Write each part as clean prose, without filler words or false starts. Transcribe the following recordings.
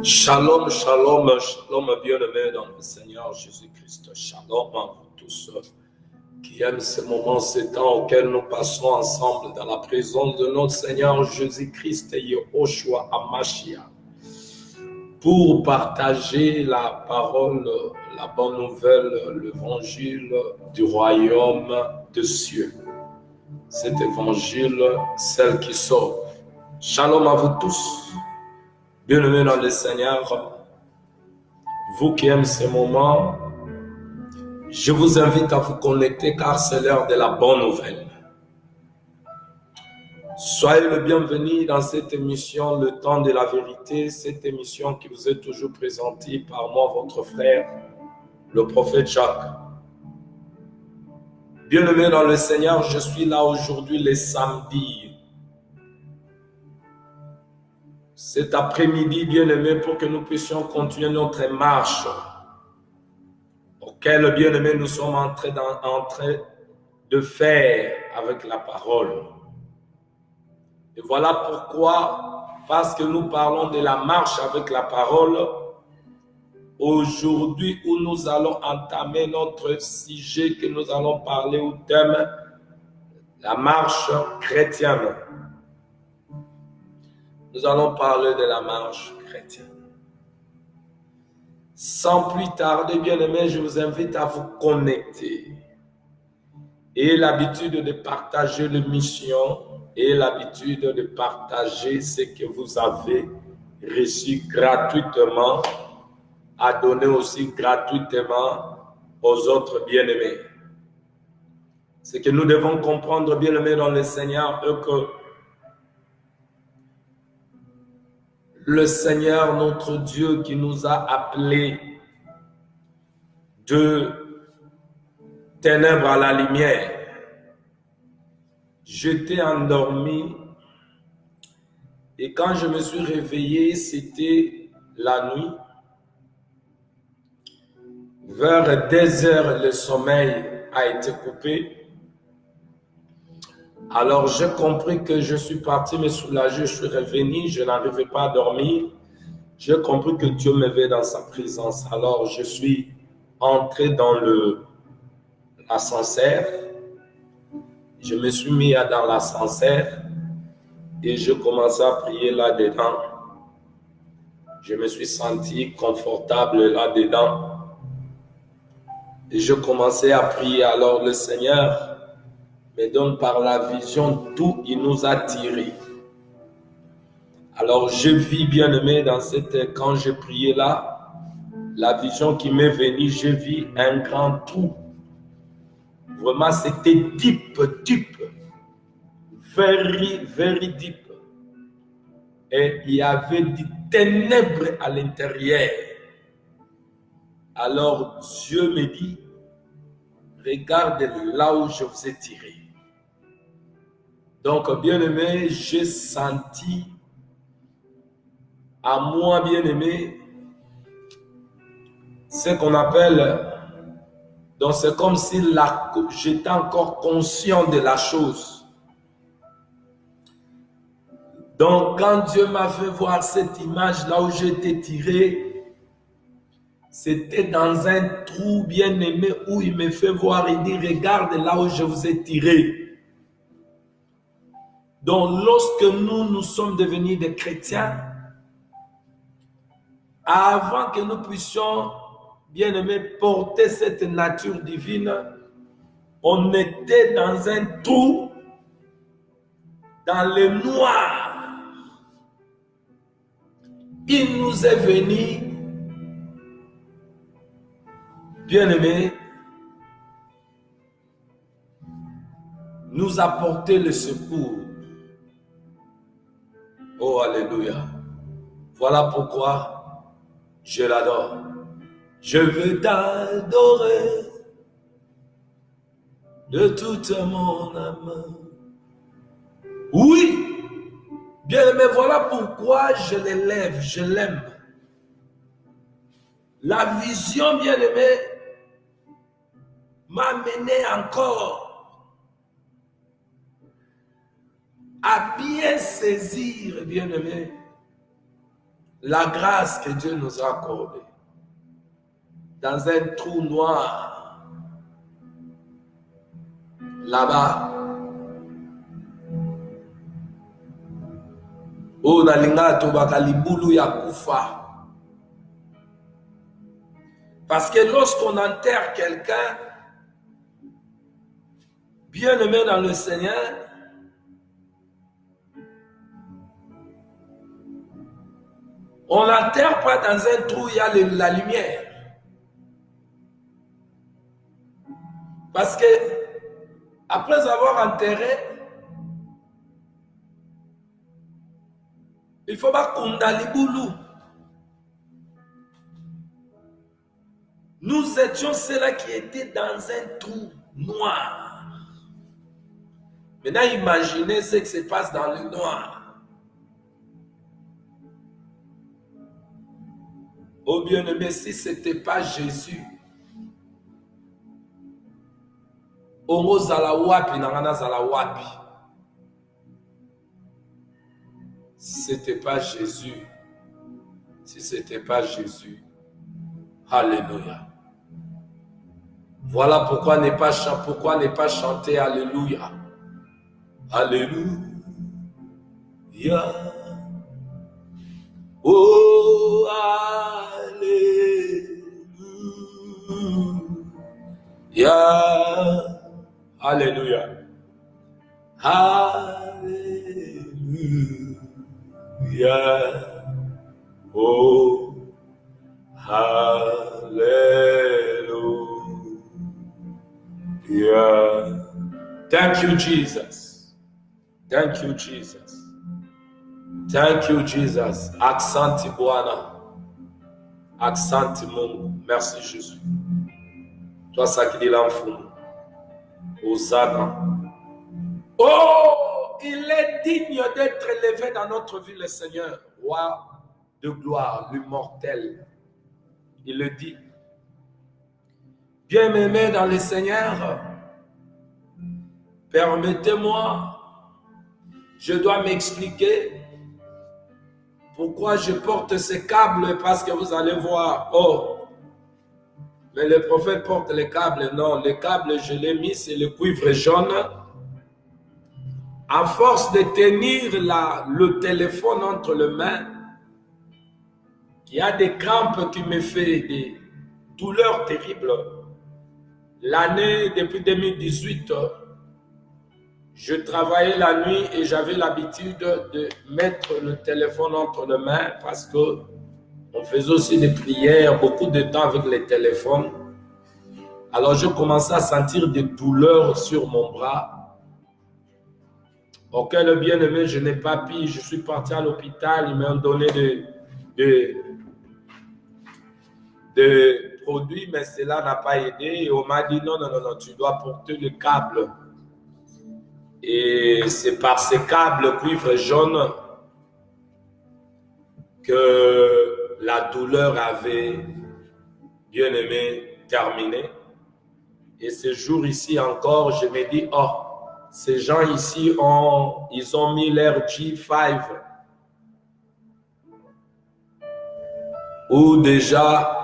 Shalom, shalom, shalom, bien-aimés dans le Seigneur Jésus-Christ. Shalom à vous tous qui aiment ces moments, ces temps auxquels nous passons ensemble dans la présence de notre Seigneur Jésus-Christ et Yehoshua HaMashiach pour partager la parole, la bonne nouvelle, l'évangile du royaume des cieux. Cet évangile, celle qui sauve. Shalom à vous tous. Bien-aimés dans le Seigneur, vous qui aimez ces moments, je vous invite à vous connecter car c'est l'heure de la bonne nouvelle. Soyez le bienvenu dans cette émission, le temps de la vérité, cette émission qui vous est toujours présentée par moi, votre frère, le prophète Jacques. Bien-aimés dans le Seigneur, je suis là aujourd'hui les samedis. Cet après-midi, bien-aimés, pour que nous puissions continuer notre marche auquel, bien-aimés, nous sommes en train de faire avec la parole. Et voilà pourquoi, parce que nous parlons de la marche avec la parole, aujourd'hui où nous allons entamer notre sujet, que nous allons parler au thème la marche chrétienne. Nous allons parler de la marche chrétienne. Sans plus tarder, bien-aimés, je vous invite à vous connecter. Et l'habitude de partager l'émission et l'habitude de partager ce que vous avez reçu gratuitement, à donner aussi gratuitement aux autres bien-aimés. Ce que nous devons comprendre, bien-aimés dans le Seigneur, est que le Seigneur, notre Dieu, qui nous a appelés de ténèbres à la lumière, j'étais endormi et quand je me suis réveillé, c'était la nuit. Vers 10 heures, le sommeil a été coupé. Alors, j'ai compris que je suis parti me soulager, je suis revenu, je n'arrivais pas à dormir. J'ai compris que Dieu m'avait dans sa présence. Alors, je suis entré dans l'ascenseur. Je me suis mis dans l'ascenseur et je commençais à prier là-dedans. Je me suis senti confortable là-dedans. Et je commençais à prier. Alors, le Seigneur me donne par la vision d'où il nous a tirés. Alors, je vis, bien-aimé, quand je priais là, la vision qui m'est venue, je vis un grand trou. Vraiment, c'était deep, very deep. Et il y avait des ténèbres à l'intérieur. Alors, Dieu me dit, regarde là où je vous ai tiré. Donc, bien-aimé, j'ai senti à moi, bien-aimé, ce qu'on appelle, donc c'est comme si j'étais encore conscient de la chose. Donc, quand Dieu m'a fait voir cette image là où j'étais tiré, c'était dans un trou, bien-aimé, où il me fait voir, il dit, regarde là où je vous ai tiré. Donc, lorsque nous sommes devenus des chrétiens, avant que nous puissions, bien-aimés, porter cette nature divine, on était dans un trou, dans le noir. Il nous est venu, bien-aimés, nous apporter le secours. Oh, alléluia. Voilà pourquoi je l'adore. Je veux t'adorer de toute mon âme. Oui, bien-aimé, voilà pourquoi je l'élève, je l'aime. La vision, bien-aimé, m'a mené encore à bien saisir, bien-aimé, la grâce que Dieu nous a accordée dans un trou noir, là-bas, où nalinga tobaka libulu ya kufa. Parce que lorsqu'on enterre quelqu'un, bien aimé dans le Seigneur, on n'enterre pas dans un trou où il y a la lumière. Parce que après avoir enterré, il faut pas kunda libulu. Nous étions ceux-là qui étaient dans un trou noir. Maintenant, imaginez ce qui se passe dans le noir. Oh bien-aimé, si ce n'était pas Jésus, Omo zala wapi, nangana zala wapi. Si ce n'était pas Jésus, si ce n'était pas Jésus, alléluia. Voilà pourquoi ne pas chanter alléluia. Alléluia. Oh, alléluia. Alléluia. Alléluia. Oh, hallelujah. Thank you, Jesus. Thank you, Jesus. Thank you, Jesus. Accent Bwana. Accent Mungu. Merci, Jésus. Toi, ça qui dit l'enfant. Hosanna. Oh, il est digne d'être élevé dans notre vie, le Seigneur. Roi de gloire, l'immortel. Il le dit. Bien-aimé dans le Seigneur, permettez-moi, je dois m'expliquer pourquoi je porte ces câbles, parce que vous allez voir, oh, mais le prophète porte les câbles. Non, les câbles, je l'ai mis, c'est le cuivre jaune. À force de tenir le téléphone entre les mains, il y a des crampes qui me font des douleurs terribles. L'année, depuis 2018, je travaillais la nuit et j'avais l'habitude de mettre le téléphone entre les mains parce que on faisait aussi des prières, beaucoup de temps avec les téléphones. Alors je commençais à sentir des douleurs sur mon bras. Ok, le bien-aimé, je n'ai pas pu, je suis parti à l'hôpital, ils m'ont donné des produits, mais cela n'a pas aidé. Et on m'a dit non, tu dois porter le câble. Et c'est par ces câbles cuivre jaune que la douleur avait, bien aimé, terminé. Et ce jour ici encore, je me dis, oh, ces gens ici, ils ont mis leur G5. Ou déjà,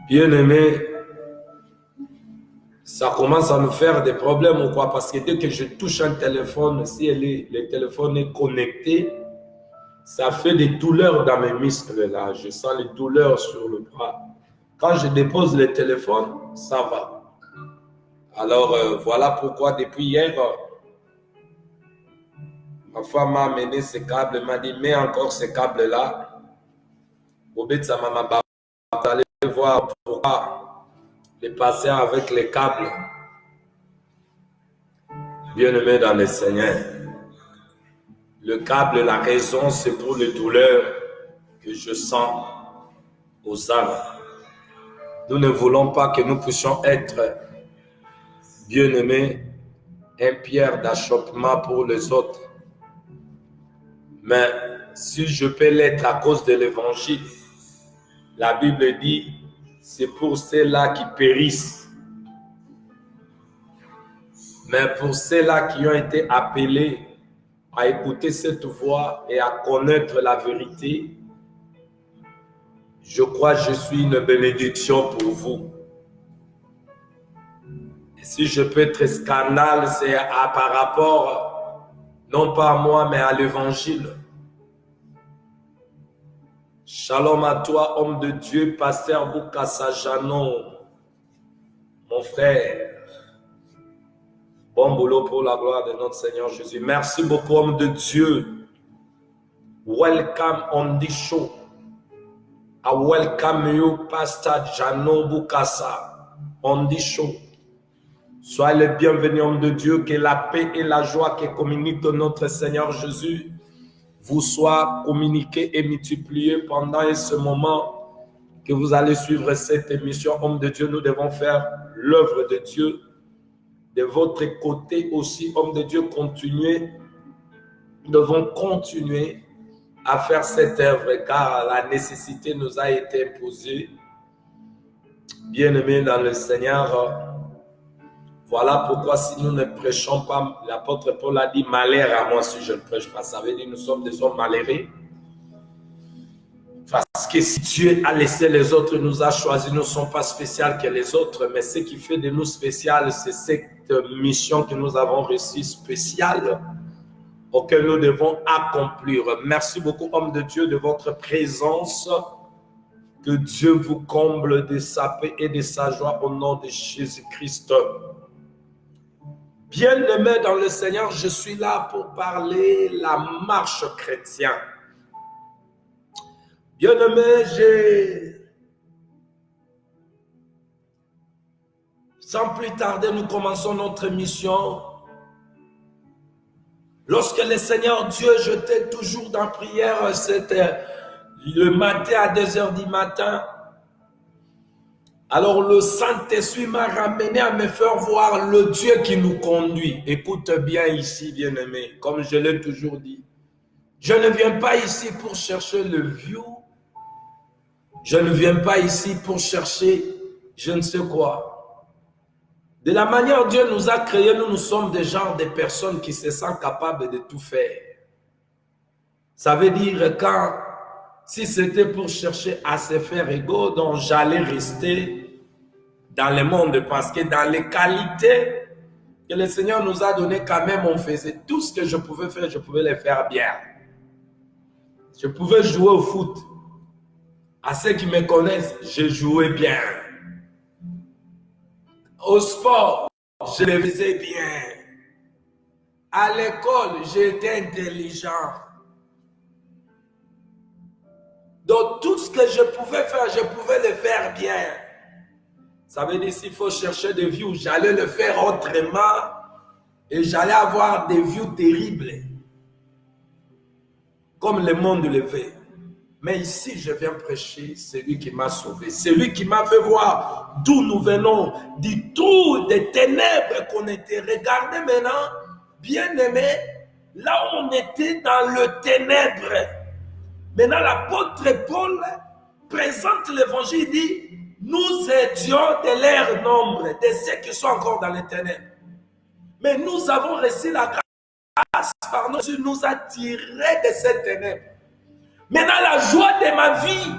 bien aimé, ça commence à me faire des problèmes ou quoi, parce que dès que je touche un téléphone, si le téléphone est connecté, ça fait des douleurs dans mes muscles là. Je sens les douleurs sur le bras. Quand je dépose le téléphone, ça va. Alors voilà pourquoi depuis hier, ma femme m'a amené ce câble, elle m'a dit mets encore ce câble là. Vous allez voir pourquoi les patients avec les câbles. Bien-aimé dans le Seigneur, le câble, la raison, c'est pour les douleurs que je sens aux âmes. Nous ne voulons pas que nous puissions être, bien-aimés, un pierre d'achoppement pour les autres. Mais si je peux l'être à cause de l'évangile, la Bible dit, c'est pour ceux-là qui périssent. Mais pour ceux-là qui ont été appelés, à écouter cette voix et à connaître la vérité, je crois que je suis une bénédiction pour vous. Et si je peux être scandale, c'est par rapport, non pas à moi, mais à l'évangile. Shalom à toi, homme de Dieu, pasteur Boukassa Janon, mon frère. Bon boulot pour la gloire de notre Seigneur Jésus. Merci beaucoup, homme de Dieu. Welcome on this show. I welcome you, Pastor Janon Boukassa, on this show. Soyez le bienvenu, homme de Dieu, que la paix et la joie qui communiquent notre Seigneur Jésus vous soient communiquées et multipliées pendant ce moment que vous allez suivre cette émission. Homme de Dieu, nous devons faire l'œuvre de Dieu. De votre côté aussi, homme de Dieu, nous devons continuer à faire cette œuvre car la nécessité nous a été imposée. Bien-aimés dans le Seigneur, voilà pourquoi si nous ne prêchons pas, l'apôtre Paul a dit malheur à moi si je ne prêche pas. Ça veut dire nous sommes des hommes malheureux. Parce que si Dieu a laissé les autres, nous a choisis, nous ne sommes pas spéciaux que les autres, mais ce qui fait de nous spéciaux, c'est cette mission que nous avons reçue spéciale, auquel nous devons accomplir. Merci beaucoup, homme de Dieu, de votre présence. Que Dieu vous comble de sa paix et de sa joie au nom de Jésus-Christ. Bien-aimé dans le Seigneur, je suis là pour parler la marche chrétienne. Bien-aimé, sans plus tarder, nous commençons notre mission. Lorsque le Seigneur Dieu, j'étais toujours dans la prière, c'était le matin à 2h du matin. Alors le Saint-Esprit m'a ramené à me faire voir le Dieu qui nous conduit. Écoute bien ici, bien-aimé, comme je l'ai toujours dit. Je ne viens pas ici pour chercher le view. Je ne viens pas ici pour chercher je ne sais quoi. De la manière dont Dieu nous a créés, nous sommes des genres de personnes qui se sentent capables de tout faire. Ça veut dire quand, si c'était pour chercher à se faire égaux, donc j'allais rester dans le monde parce que dans les qualités que le Seigneur nous a données, quand même, on faisait tout ce que je pouvais faire, je pouvais le faire bien. Je pouvais jouer au foot. À ceux qui me connaissent, je jouais bien. Au sport, je le faisais bien. À l'école, j'étais intelligent. Donc, tout ce que je pouvais faire, je pouvais le faire bien. Ça veut dire s'il faut chercher des views, j'allais le faire autrement et j'allais avoir des views terribles. Comme le monde le veut. Mais ici, je viens prêcher celui qui m'a sauvé, celui qui m'a fait voir d'où nous venons, du trou des ténèbres qu'on était. Regardez maintenant, bien-aimé, là où on était dans le ténèbre. Maintenant, l'apôtre Paul présente l'évangile, il dit, nous étions de leur nombre, de ceux qui sont encore dans les ténèbres. Mais nous avons reçu la grâce par Dieu, nous a tirés de ces ténèbres. Maintenant, la joie de ma vie,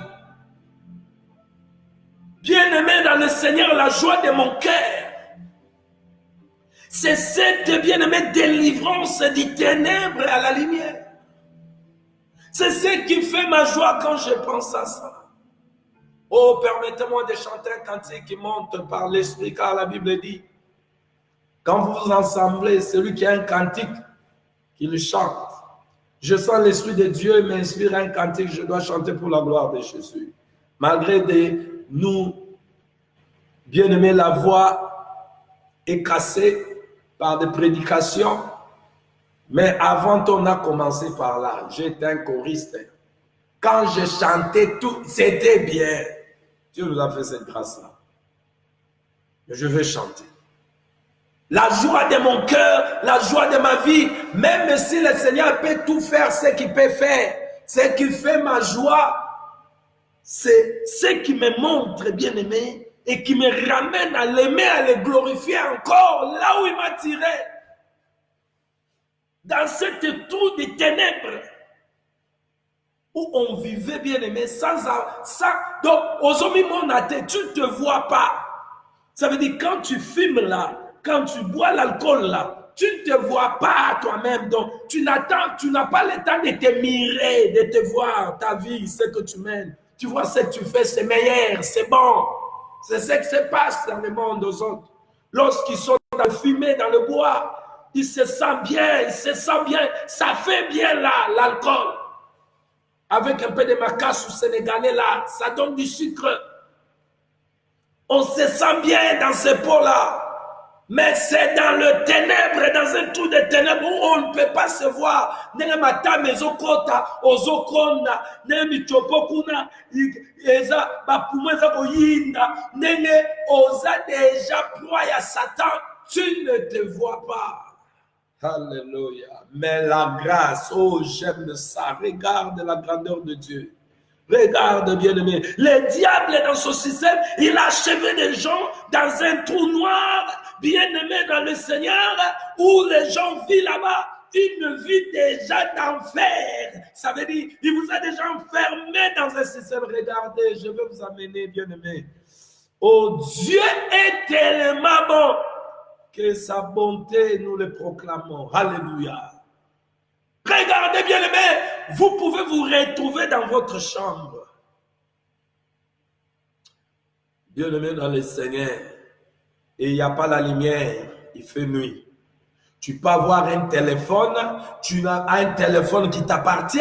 bien-aimé dans le Seigneur, la joie de mon cœur, c'est cette bien-aimée délivrance du ténèbre à la lumière. C'est ce qui fait ma joie quand je pense à ça. Oh, permettez-moi de chanter un cantique qui monte par l'Esprit, car la Bible dit, quand vous vous ensemblez, celui qui a un cantique, qui le chante. Je sens l'Esprit de Dieu m'inspire un cantique, je dois chanter pour la gloire de Jésus. Malgré nous, bien-aimés, la voix est cassée par des prédications, mais avant on a commencé par là, j'étais un choriste. Quand je chantais tout, c'était bien. Dieu nous a fait cette grâce-là. Je vais chanter. La joie de mon cœur, la joie de ma vie, même si le Seigneur peut tout faire, ce qu'il peut faire, ce qui fait ma joie, c'est ce qui me montre, bien-aimé, et qui me ramène à l'aimer, à le glorifier encore, là où il m'a tiré. dans cette tour des ténèbres, où on vivait bien aimé, sans. Donc, aux hommes, tu ne te vois pas. Ça veut dire, quand tu fumes là, quand tu bois l'alcool là, tu ne te vois pas toi-même. Donc, tu n'as pas le temps de te mirer, de te voir ta vie, ce que tu mènes. Tu vois ce que tu fais, c'est meilleur, c'est bon. C'est ce qui se passe dans le monde aux autres. Lorsqu'ils sont dans le fumer, dans le bois, ils se sentent bien, ça fait bien là, l'alcool. Avec un peu de macasse au Sénégalais là, ça donne du sucre. On se sent bien dans ces pots-là. Mais c'est dans le ténèbre, dans un trou de ténèbres où on ne peut pas se voir. Nenge matame ezokota, ozokonda, nenge michopokuna, eza bapoumou eza koyinda, nenge oza déjà proie à Satan, tu ne te vois pas. Alléluia. Mais la grâce, oh j'aime ça, regarde la grandeur de Dieu. Regarde, bien-aimé, le diable est dans son système, il a achevé des gens dans un trou noir, bien-aimé dans le Seigneur, où les gens vivent là-bas une vie déjà d'enfer. Ça veut dire, il vous a déjà enfermé dans un système. Regardez, je vais vous amener, bien-aimé. Oh, Dieu est tellement bon que sa bonté, nous le proclamons. Alléluia. Regardez bien aimé, vous pouvez vous retrouver dans votre chambre. Bien aimé dans le Seigneur, et il n'y a pas la lumière, il fait nuit. Tu peux avoir un téléphone, tu as un téléphone qui t'appartient,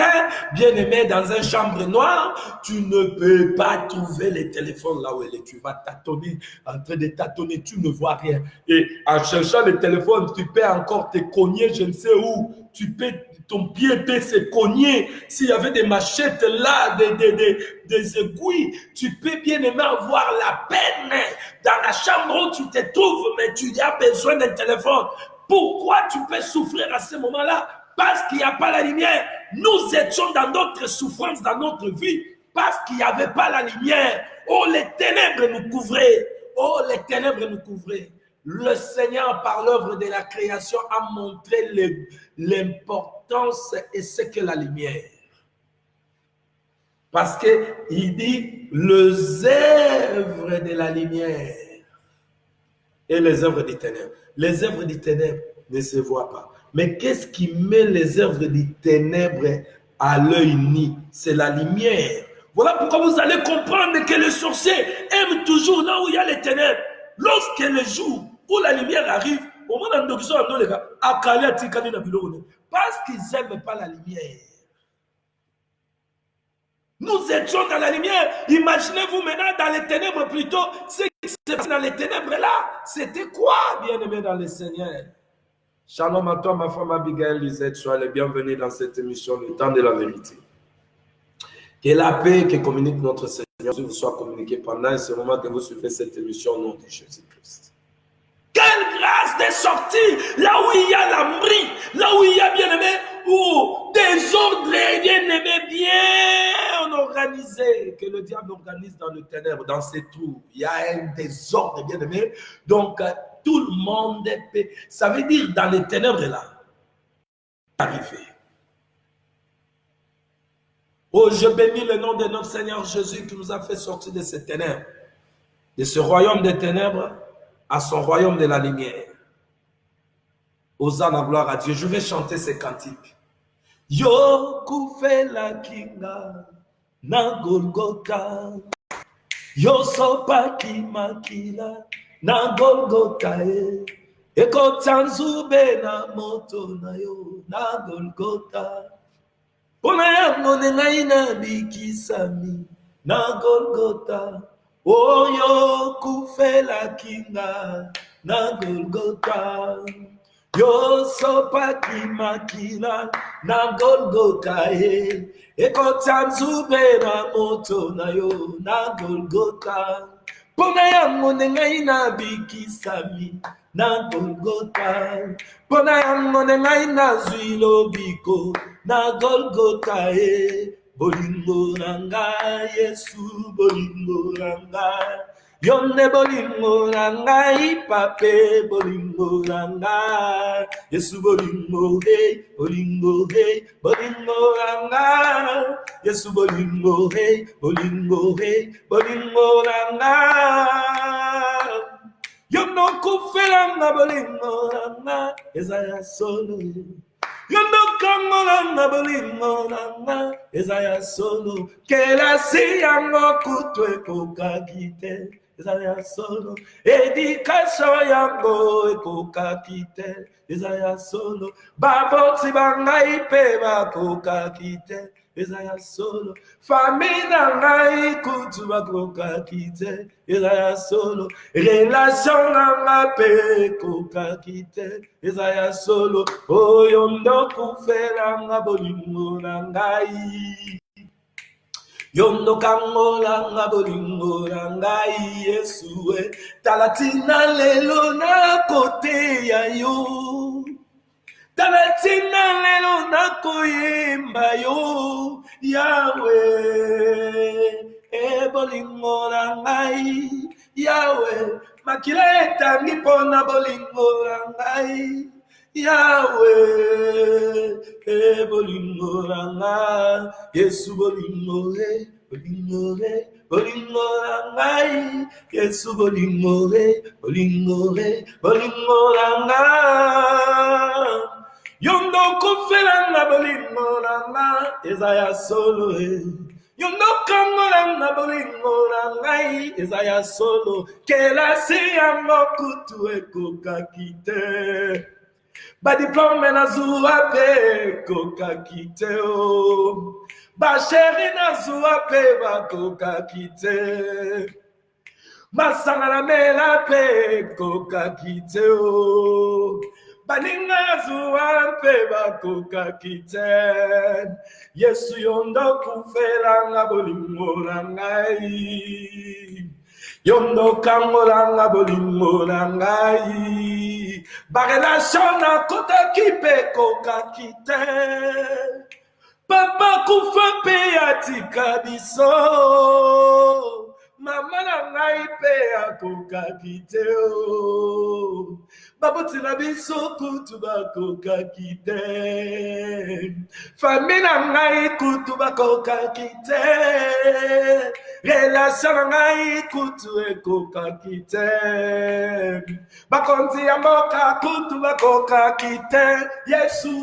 bien aimé dans une chambre noire, tu ne peux pas trouver le téléphone là où il est. Tu vas tâtonner, en train de tâtonner, tu ne vois rien. Et en cherchant le téléphone, tu peux encore te cogner, je ne sais où. Ton pied peut se cogner. S'il y avait des machettes là, des aiguilles, tu peux bien aimer avoir la peine dans la chambre où tu te trouves, mais tu as besoin d'un téléphone. Pourquoi tu peux souffrir à ce moment-là? Parce qu'il n'y a pas la lumière. Nous étions dans notre souffrance, dans notre vie, parce qu'il n'y avait pas la lumière. Oh, les ténèbres nous couvraient. Oh, les ténèbres nous couvraient. Le Seigneur, par l'œuvre de la création, a montré l'importance et ce qu'est la lumière. Parce qu'il dit les œuvres de la lumière et les œuvres des ténèbres. Les œuvres des ténèbres ne se voient pas. Mais qu'est-ce qui met les œuvres des ténèbres à l'œil nu? C'est la lumière. Voilà pourquoi vous allez comprendre que le sorcier aime toujours là où il y a les ténèbres. Lorsque le jour où la lumière arrive, au moment où parce qu'ils n'aiment pas la lumière. Nous étions dans la lumière. Imaginez-vous maintenant dans les ténèbres plutôt. Ce qui se passe dans les ténèbres là, c'était quoi, bien-aimé dans le Seigneur? Shalom à toi, ma femme Abigail Lisette. Sois le bienvenu dans cette émission, le temps de la vérité. Que la paix que communique notre Seigneur vous soit communiquée pendant ce moment que vous suivez cette émission au nom de Jésus-Christ. Quelle grâce de sortir là où il y a l'ambri, là où il y a bien-aimé, où désordre bien-aimé, bien organisé, que le diable organise dans le ténèbre, dans ses trous. Il y a un désordre bien-aimé. Donc, tout le monde peut. Ça veut dire dans les ténèbres là, arrivé. Oh, je bénis le nom de notre Seigneur Jésus qui nous a fait sortir de ces ténèbres, de ce royaume des ténèbres à son royaume de la lumière. Hosanna, gloire à Dieu. Je vais chanter ces cantiques. Yo kufe la kinga na Golgotha. Yo sopa kimakila na Golgotha. Eko tanzube na moto na yo na Golgotha. Pona yango nengai na bikisami na Golgotha. Oyo kufela kinga na Golgotha. Yo sopa kimakila na Golgotha. Eko tanzube na moto na yo na Golgotha. Pona yango nengai na bikisami na Golgotha. Pona yango nengai na zwilo biko na Golgotha. Bolingo nanga Yesu, bolingo nanga Yonde bolingo nangai pape bolingo nangai Yesu bolingo hey bolingo nangai Yesu bolingo hey bolingo nangai Yondo kufelanga bolingo nangai Isaiah solo Yondo kangolanga bolingo nangai Isaiah solo Kela siyango kutwe kokakite Isaiah solo, éducation yango ekoka kite. Isaiah solo, baboti bangai pe bakoka kite. Isaiah solo, famille nangai kutu bakoka kite. Isaiah solo, relation nanga pe ekoka kite. Isaiah solo, oyondo kufelanga bolingo nangai. Yondo kangola nga bolingo ngai Yesue talatina lelo na kote ya yo talatina lelo na koyemba yo Yahweh bolingo ngai Yahweh makila etangi pona bolingo ngai Yahweh, bolingo nanga, Yesu bolingo nanga, Yesu bolingo nanga. Yondo kufelanga bolingo nanga, Isaiah solo Yondo kangolanga bolingo nanga, Isaiah solo. Kela siyango kutu ekokakite. Ba diplôme na zuwa pe koka kite o ba chéri na zuwa pe ba koka kite masanga na mela pe koka kite o baninga na zuwa pe ba koka kite Yesu yondo kufelanga bolingo ngai Yondo kangolanga bolingo nangai ba relation na kota kipe koka kite papa kufa pe atika biso mama nangai pe akoka kite o baboti na biso kutu bakoka kite famille nangai kutu bakoka kite relation nangai kutu ekoka kite bakonzi ya mboka kutu bakoka kite Yesu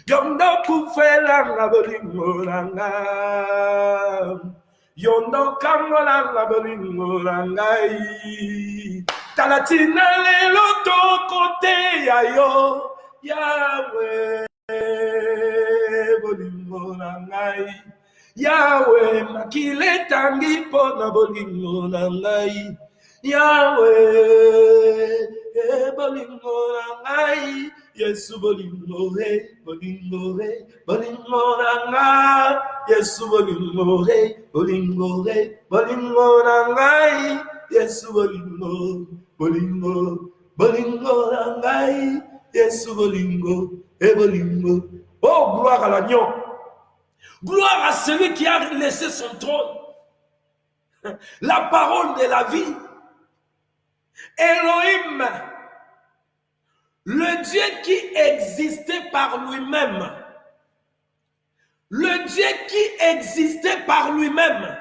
yondo kufelanga bolingo nanga yondo kangolanga bolingo nangai talatina lelo tokote ya yo Yahweh bolingo nangai Yahweh makile tangi pona bolingo nangai Yahweh bolingo nangai Yesu bolingo nangai Yesu bolingo nangai Yesu bolingo nangai Yesu bolingo Oh, gloire à l'agneau. Gloire à celui qui a laissé son trône. La parole de la vie. Elohim. Le Dieu qui existait par lui-même. Le Dieu qui existait par lui-même.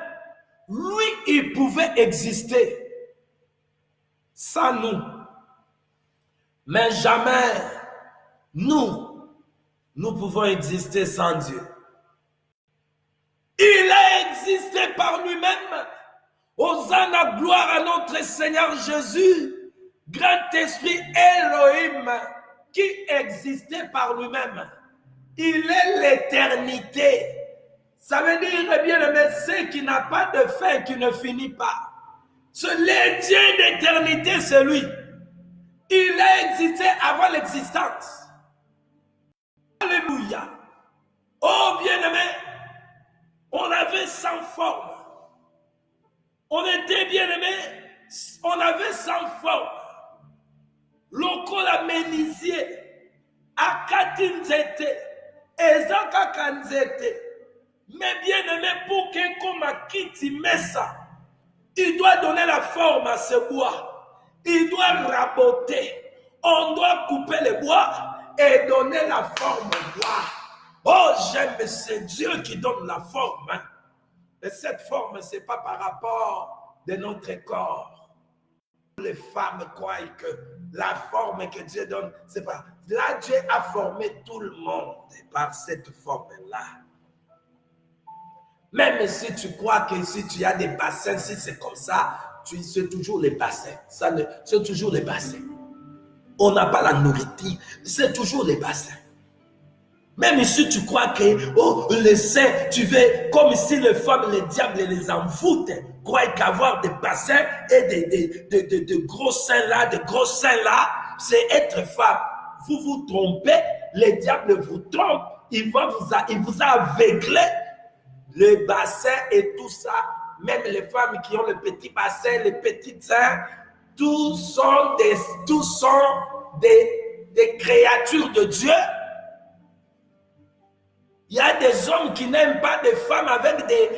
Lui, il pouvait exister sans nous. Mais jamais nous pouvons exister sans Dieu. Il a existé par lui-même. Hosanna, gloire à notre Seigneur Jésus. Grand Esprit Elohim qui existait par lui-même. Il est l'éternité. Ça veut dire, bien aimé, ce qui n'a pas de fin, qui ne finit pas. Le Dieu d'éternité, c'est lui. Il a existé avant l'existence. Alléluia. Oh bien-aimé, on avait sans forme. On était bien-aimé, on avait sans forme. Lokola menisier, akati nzete, ezaka nzete. Mais bien-aimé, pour que comme kiti mesa, Il doit donner la forme à ce bois. Il doit raboter. On doit couper le bois et donner la forme au bois. Oh, j'aime, c'est Dieu qui donne la forme. Hein. Et cette forme, ce n'est pas par rapport de notre corps. Les femmes croient que la forme que Dieu donne, c'est pas. Là, Dieu a formé tout le monde par cette forme-là. Même si tu crois que si tu as des bassins, si c'est comme ça, c'est toujours les bassins. C'est toujours les bassins. On n'a pas la nourriture, c'est toujours les bassins. Même si tu crois que oh, les saints, tu veux, comme si les femmes, les diables les envoûtent, croient qu'avoir des bassins et de gros seins là, de gros seins là, c'est être femme. Vous vous trompez, les diables vous trompent, il vous a aveuglé. Le bassin et tout ça, même les femmes qui ont le petit bassin, les petites seins, tous sont des créatures de Dieu. Il y a des hommes qui n'aiment pas des femmes avec des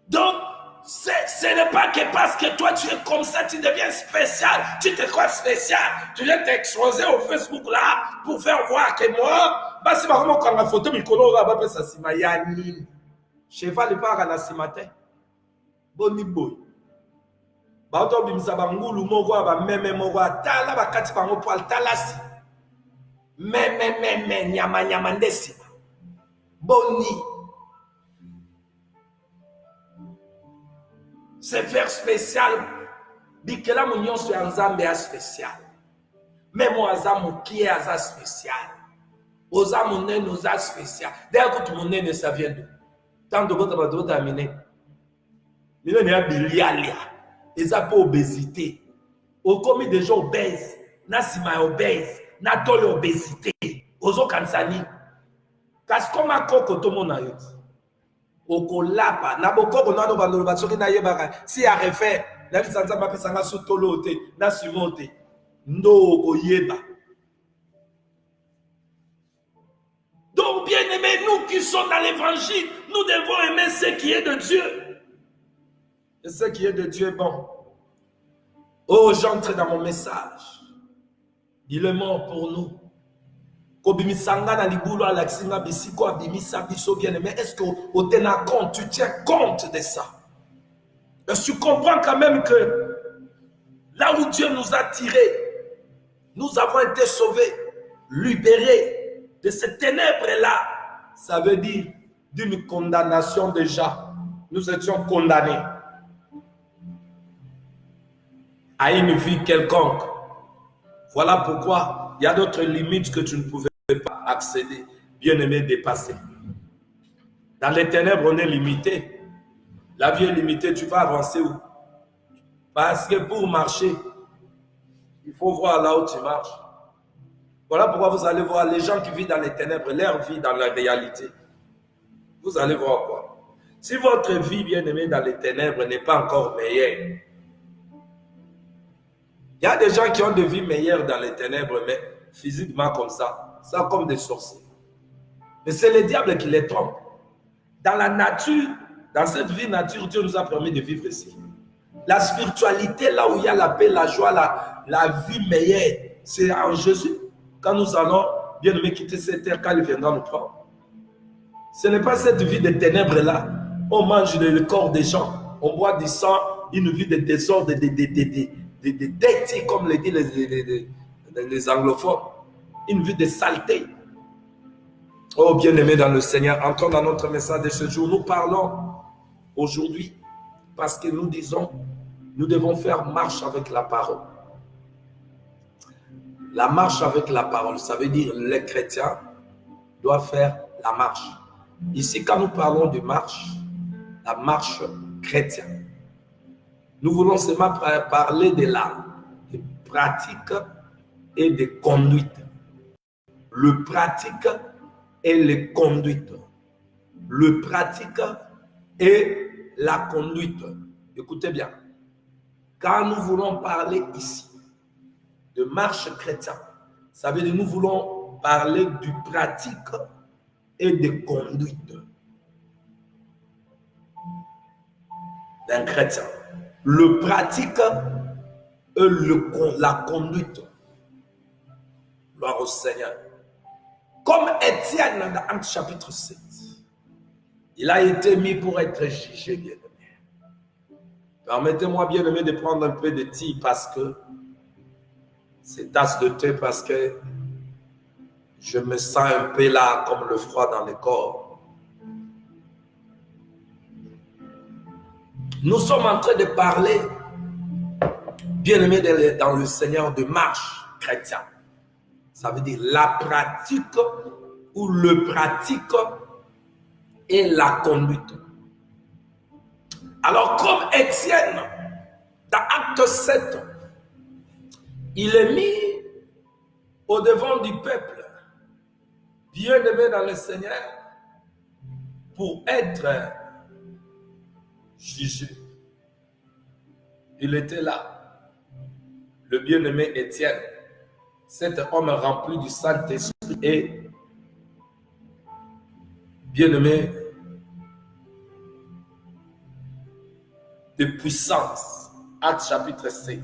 donc, ce n'est pas que parce que toi tu es comme ça, tu deviens spécial, tu te crois spécial, tu viens t'exposer au Facebook là pour faire voir que moi, bah si vraiment quand la photo me connaît, on va pas ça si ma yani. Cheval pas à la cimetière. Boni boy. Ba to bimisa bangulu moko ba meme moko atala ba kati bango poil talasi. Meme nyama ndesi. Boni. C'est faire spécial. Bikela munyon sur Nzambe a spécial. Mais moi azamu qui est aza spécial. Ozamu ne nous a spécial. D'ailleurs tout mon ne ça vient d'où? Tant de votre bateau terminé. Il y a bilialia. Ils ont pas obésité. Au commis des gens obèses. Nasima obèse. Natole obésité. Ozo kansani. Parce qu'on m'a coco tout mon ayot. Okolapa na bokoko na no bandolo batsoki na yebaka si a refaire na bisanza ba pesanga sutolo te na sumote ndo koyeba. Donc bien aimés, nous qui sommes dans l'évangile, nous devons aimer ce qui est de Dieu. Et ce qui est de Dieu est bon. Oh, j'entre dans mon message. Il est mort pour nous. Mais est-ce que tu compte, tu tiens compte de ça? Est-ce que tu comprends quand même que là où Dieu nous a tirés, nous avons été sauvés, libérés de ces ténèbres-là. Ça veut dire d'une condamnation déjà. Nous étions condamnés à une vie quelconque. Voilà pourquoi il y a d'autres limites que tu ne pouvais pas accéder, bien aimé, dépasser. Dans les ténèbres, on est limité. La vie est limitée, tu vas avancer où? Parce que pour marcher, il faut voir là où tu marches. Voilà pourquoi vous allez voir les gens qui vivent dans les ténèbres, leur vie dans la réalité. Vous allez voir quoi? Si votre vie, bien aimé, dans les ténèbres n'est pas encore meilleure, il y a des gens qui ont des vies meilleures dans les ténèbres, mais physiquement comme ça comme des sorciers. Mais c'est le diable qui les trompe. Dans la nature, dans cette vie nature, Dieu nous a permis de vivre ici. La spiritualité, là où il y a la paix, la joie, la vie meilleure, c'est en Jésus. Quand nous allons, bien aimé, quitter cette terre, quand il viendra nous prendre. Ce n'est pas cette vie de ténèbres-là. On mange le corps des gens, on boit du sang, une vie de désordre, de dirty, comme le disent les anglophones, une vie de saleté. Oh bien-aimé dans le Seigneur, entrons dans notre message de ce jour. Nous parlons aujourd'hui parce que nous disons, nous devons faire marche avec la parole. La marche avec la parole, ça veut dire les chrétiens doivent faire la marche. Ici, quand nous parlons de marche, la marche chrétienne, nous voulons seulement parler de la pratique et de conduite. Le pratique et les conduites. Le pratique et la conduite. Écoutez bien. Quand nous voulons parler ici de marche chrétienne, ça veut dire que nous voulons parler du pratique et de conduite. d'un chrétien. Le pratique et la conduite. Gloire au Seigneur. Comme Étienne dans Actes chapitre 7, il a été mis pour être jugé, bien-aimé. Permettez-moi, bien-aimé, de prendre un peu de thé parce que c'est tasse de thé parce que je me sens un peu là comme le froid dans le corps. Nous sommes en train de parler, bien-aimé, dans le Seigneur, de marche chrétienne. Ça veut dire la pratique ou le pratique et la conduite. Alors, comme Étienne, dans Acte 7, il est mis au devant du peuple, bien-aimé dans le Seigneur, pour être jugé. Il était là, le bien-aimé Étienne, cet homme rempli du Saint-Esprit et bien-aimé de puissance. Actes chapitre 7.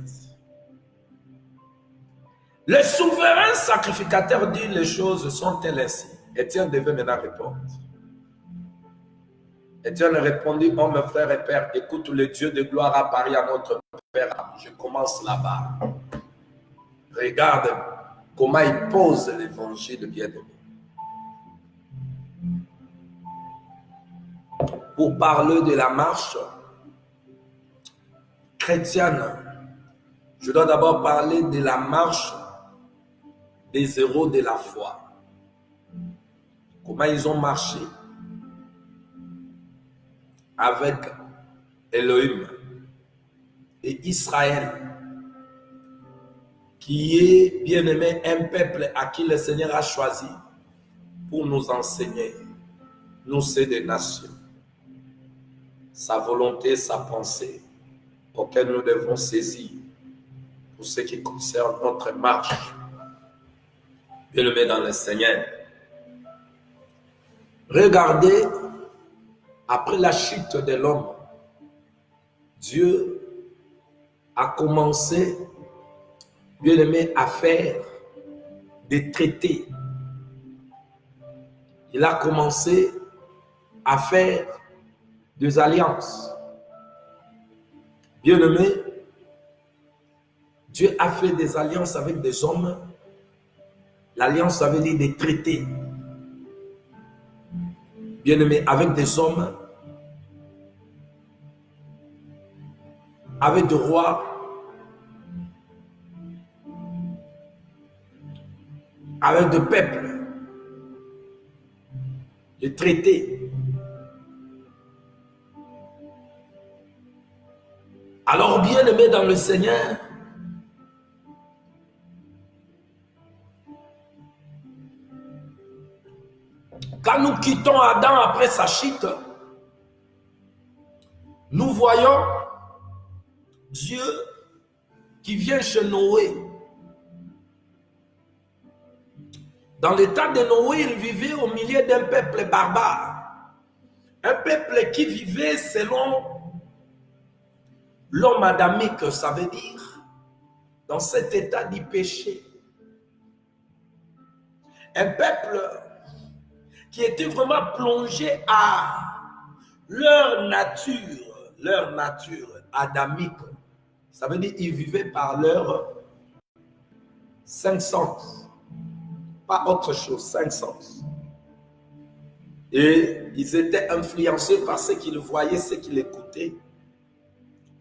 Le souverain sacrificateur dit les choses sont-elles ainsi? Étienne devait maintenant répondre. Étienne répondit, oh mes frères et pères, écoute, le Dieu de gloire a parlé à notre Père. Je commence là-bas. Regarde comment il pose l'évangile bien-aimé. Pour parler de la marche chrétienne, je dois d'abord parler de la marche des héros de la foi. Comment ils ont marché avec Elohim et Israël, qui est, bien aimé, un peuple à qui le Seigneur a choisi pour nous enseigner, nous c'est des nations, sa volonté, sa pensée, auquel nous devons saisir pour ce qui concerne notre marche, bien aimé dans le Seigneur. Regardez, après la chute de l'homme, Dieu a commencé, bien aimé, à faire des traités. Il a commencé à faire des alliances. Bien aimé, Dieu a fait des alliances avec des hommes. L'alliance, ça veut dire des traités. Bien aimé, avec des hommes, avec des rois, avec des peuples, des traités. Alors, bien aimé dans le Seigneur, quand nous quittons Adam après sa chute, nous voyons Dieu qui vient chez Noé. Dans l'état de Noé, il vivait au milieu d'un peuple barbare. Un peuple qui vivait selon l'homme adamique, ça veut dire dans cet état du péché. Un peuple qui était vraiment plongé à leur nature adamique. Ça veut dire qu'ils vivaient par leurs 5 sens. Pas autre chose, 5 sens. Et ils étaient influencés par ce qu'ils voyaient, ce qu'ils écoutaient,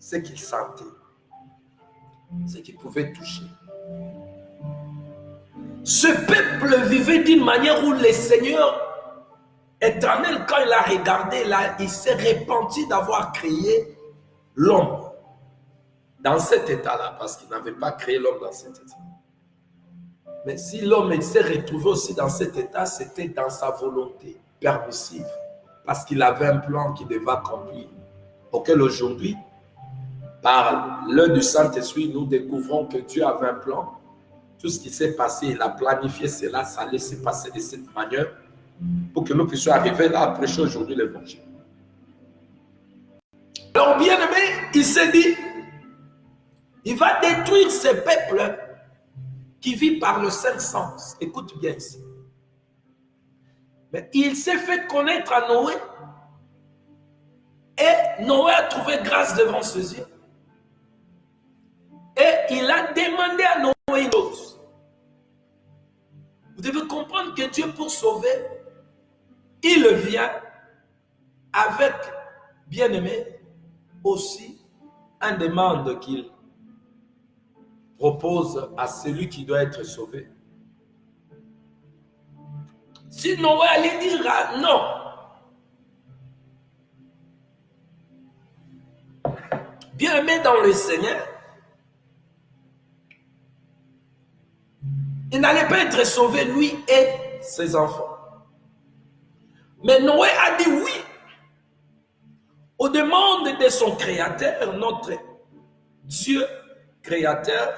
ce qu'ils sentaient, ce qu'ils pouvaient toucher. Ce peuple vivait d'une manière où le Seigneur éternel, quand il a regardé là, il s'est repenti d'avoir créé l'homme dans cet état-là, parce qu'il n'avait pas créé l'homme dans cet état. Mais si l'homme s'est retrouvé aussi dans cet état, c'était dans sa volonté permissive, parce qu'il avait un plan qu'il devait accomplir, auquel aujourd'hui, par l'œuvre du Saint-Esprit, nous découvrons que Dieu avait un plan. Tout ce qui s'est passé, il a planifié cela, ça allait se passer de cette manière, pour que nous puissions arriver là à prêcher aujourd'hui l'évangile. Alors, bien-aimé, il s'est dit, il va détruire ce peuple qui vit par le cinq sens. Écoute bien ici. Mais il s'est fait connaître à Noé. Et Noé a trouvé grâce devant ses yeux. Et il a demandé à Noé une chose. Vous devez comprendre que Dieu, pour sauver, il vient avec, bien-aimé, aussi une demande qu'il propose à celui qui doit être sauvé. Si Noé allait dire non, bien-aimé dans le Seigneur, il n'allait pas être sauvé, lui et ses enfants. Mais Noé a dit oui aux demandes de son Créateur, notre Dieu créateur.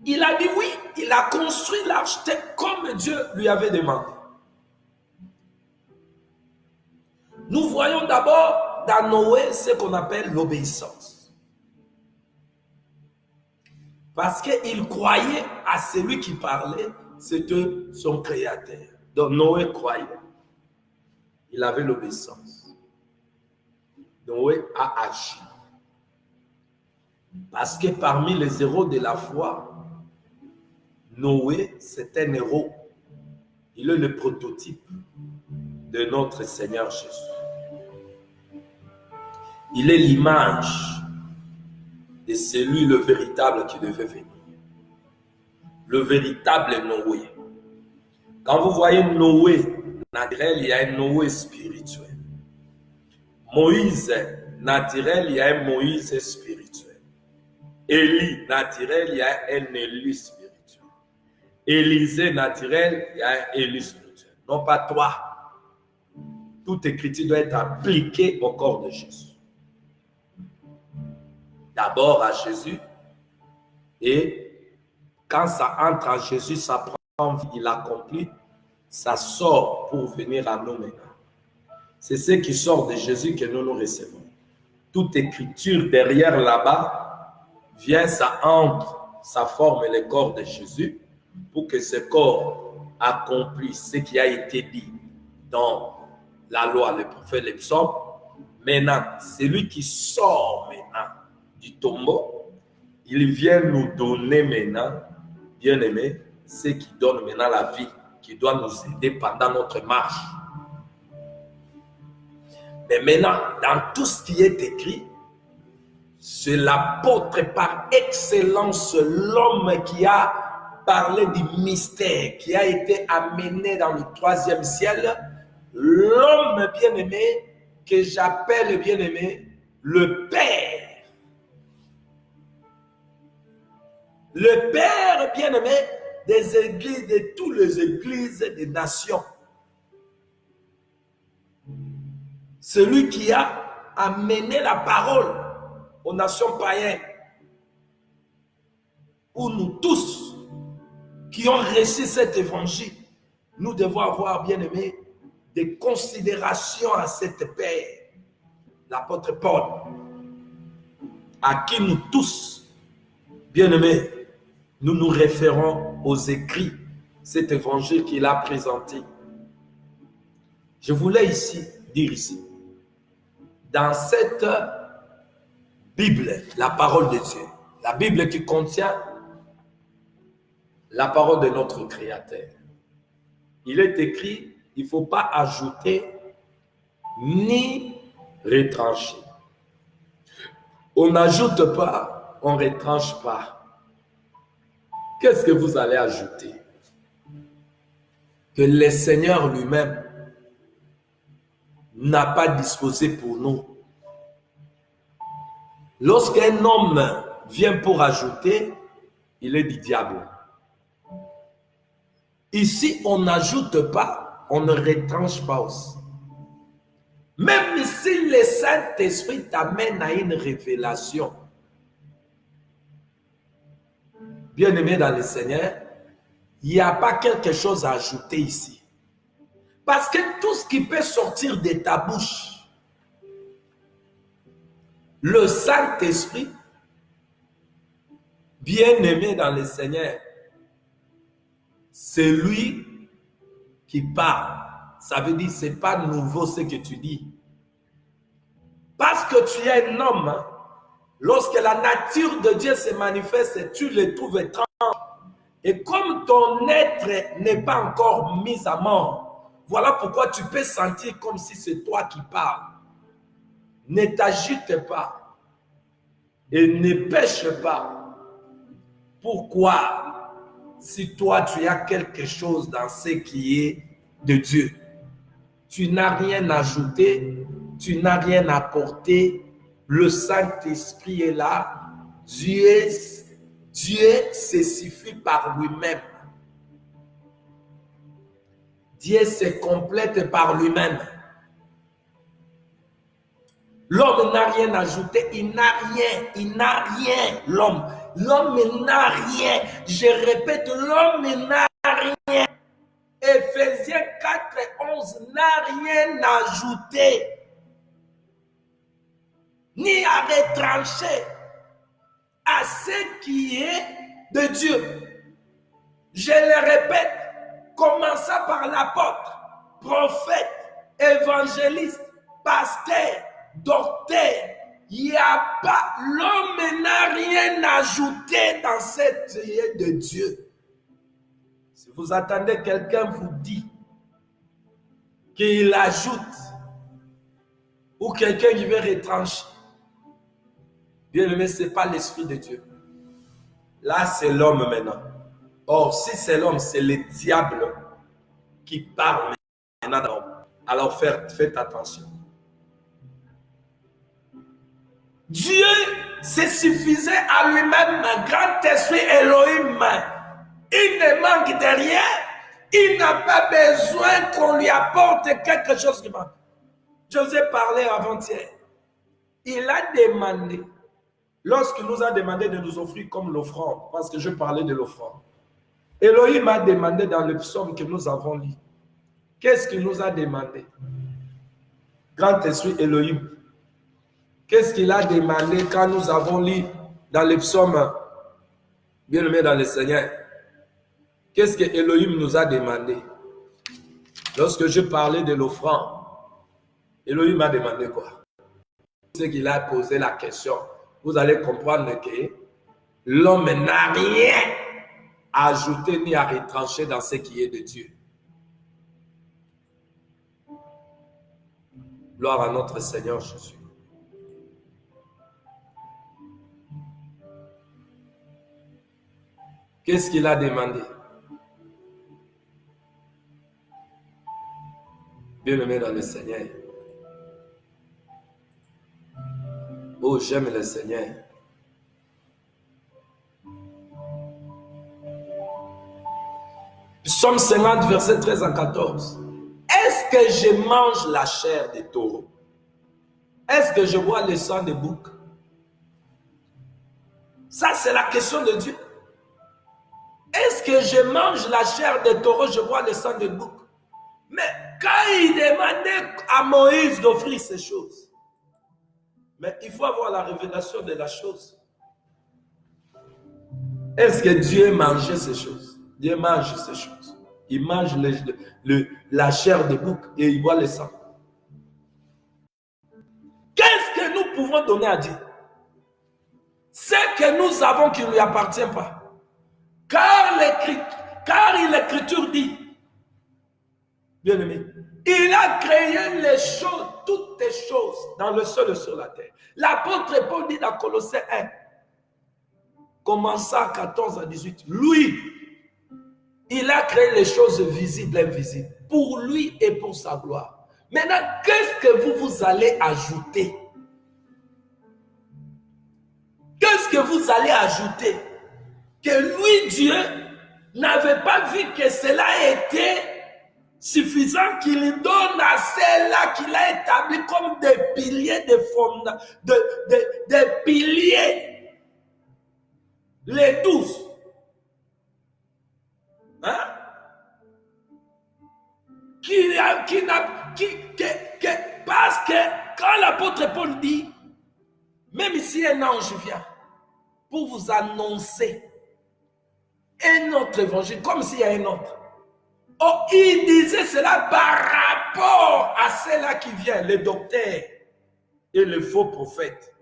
Il a dit oui, il a construit l'arche comme Dieu lui avait demandé. Nous voyons d'abord dans Noé ce qu'on appelle l'obéissance. Parce qu'il croyait à celui qui parlait, c'était son Créateur. Donc Noé croyait. Il avait l'obéissance. Noé a agi. Parce que parmi les héros de la foi, Noé, c'est un héros. Il est le prototype de notre Seigneur Jésus. Il est l'image de celui, le véritable, qui devait venir. Le véritable Noé. Quand vous voyez Noé naturel, il y a un Noé spirituel. Moïse naturel, il y a un Moïse spirituel. Élie naturel, il y a un Élie spirituel. Élisée naturel, il y a un Élie spirituel. Non pas toi. Toute écriture doit être appliquée au corps de Jésus. D'abord à Jésus, et quand ça entre en Jésus, ça prend vie, il accomplit, ça sort pour venir à nous maintenant. C'est ce qui sort de Jésus que nous recevons. Toute écriture derrière là-bas vient, ça entre, ça forme le corps de Jésus pour que ce corps accomplisse ce qui a été dit dans la loi, le prophète, les psaumes. Maintenant, celui qui sort maintenant du tombeau, il vient nous donner maintenant, bien aimé, ce qui donne maintenant la vie, qui doit nous aider pendant notre marche. Mais maintenant, dans tout ce qui est écrit, c'est l'apôtre par excellence, l'homme qui a parlé du mystère, qui a été amené dans le troisième ciel, l'homme bien-aimé que j'appelle bien-aimé le Père. Le Père bien-aimé des églises, de toutes les églises des nations. Celui qui a amené la parole aux nations païennes. Où nous tous qui ont reçu cet évangile, nous devons avoir, bien aimé, des considérations à cet Père, l'apôtre Paul, à qui nous tous, bien aimés, nous nous référons aux écrits, cet évangile qu'il a présenté. Je voulais dire ici, dans cette Bible, la parole de Dieu, la Bible qui contient la parole de notre Créateur, il est écrit, il ne faut pas ajouter ni retrancher. On n'ajoute pas, on ne retranche pas. Qu'est-ce que vous allez ajouter? Que le Seigneur lui-même n'a pas disposé pour nous. Lorsqu'un homme vient pour ajouter, il est du diable. Ici, on n'ajoute pas, on ne retranche pas aussi. Même si le Saint-Esprit t'amène à une révélation, bien-aimé dans le Seigneur, il n'y a pas quelque chose à ajouter ici. Parce que tout ce qui peut sortir de ta bouche, Le Saint-Esprit, bien-aimé dans le Seigneur, c'est lui qui parle. Ça veut dire que ce n'est pas nouveau ce que tu dis. Parce que tu es un homme, hein, lorsque la nature de Dieu se manifeste, tu le trouves étrange. Et comme ton être n'est pas encore mis à mort, voilà pourquoi tu peux sentir comme si c'est toi qui parles. Ne t'agite pas et ne pêche pas. Pourquoi? Si toi tu as quelque chose dans ce qui est de Dieu, tu n'as rien ajouté, tu n'as rien apporté, le Saint-Esprit est là, Dieu se suffit par lui-même. Dieu se complète par lui-même. L'homme n'a rien ajouté, il n'a rien, l'homme. L'homme n'a rien. Je répète, l'homme n'a rien. Éphésiens 4, 11 n'a rien ajouté, ni à retrancher à ce qui est de Dieu. Je le répète, commençant par l'apôtre, prophète, évangéliste, pasteur, docteur, il n'y a pas, l'homme n'a rien ajouté dans cette qui est de Dieu. Si vous attendez quelqu'un vous dit qu'il ajoute ou quelqu'un qui veut retrancher, bien aimé, ce n'est pas l'Esprit de Dieu. Là, c'est l'homme maintenant. Or, si c'est l'homme, c'est le diable qui parle maintenant. Alors, faites attention. Dieu se suffisait à lui-même, grand esprit Elohim. Il ne manque de rien. Il n'a pas besoin qu'on lui apporte quelque chose qui manque. Je vous ai parlé avant-hier. Il a demandé, lorsqu'il nous a demandé de nous offrir comme l'offrande, parce que je parlais de l'offrande, Elohim a demandé dans le psaume que nous avons lu. Qu'est-ce qu'il nous a demandé? Grand esprit Elohim. Qu'est-ce qu'il a demandé quand nous avons lu dans le psaume, bien aimé dans le Seigneur? Qu'est-ce que Elohim nous a demandé? Lorsque je parlais de l'offrande, Elohim a demandé quoi? C'est qu'il a posé la question. Vous allez comprendre que l'homme n'a rien à ajouter ni à retrancher dans ce qui est de Dieu. Gloire à notre Seigneur Jésus. Qu'est-ce qu'il a demandé? Bien-aimé dans le Seigneur. Oh, j'aime le Seigneur. Psaume 50, verset 13 à 14. Est-ce que je mange la chair des taureaux? Est-ce que je bois le sang des boucs? Ça, c'est la question de Dieu. Est-ce que je mange la chair des taureaux, je bois le sang des boucs? Mais quand il demandait à Moïse d'offrir ces choses, mais il faut avoir la révélation de la chose. Est-ce que Dieu mangeait ces choses? Dieu mange ces choses. Il mange la chair de bouc et il boit le sang. Qu'est-ce que nous pouvons donner à Dieu? Ce que nous avons qui ne lui appartient pas. Car l'Écriture dit, bien aimé, il a créé les choses, toutes les choses dans le ciel et sur la terre. L'apôtre Paul dit dans Colossiens 1, commençant à 14 à 18, lui, il a créé les choses visibles et invisibles, pour lui et pour sa gloire. Maintenant, qu'est-ce que vous allez ajouter? Qu'est-ce que vous allez ajouter? Que lui, Dieu, n'avait pas vu que cela était suffisant, qu'il donne à ceux-là qu'il a établi comme des piliers des piliers, les 12. Hein? Parce que quand l'apôtre Paul dit, Même si un ange vient pour vous annoncer un autre évangile, comme s'il y a un autre. Oh, il disait cela par rapport à ceux-là qui viennent, les docteurs et les faux prophètes,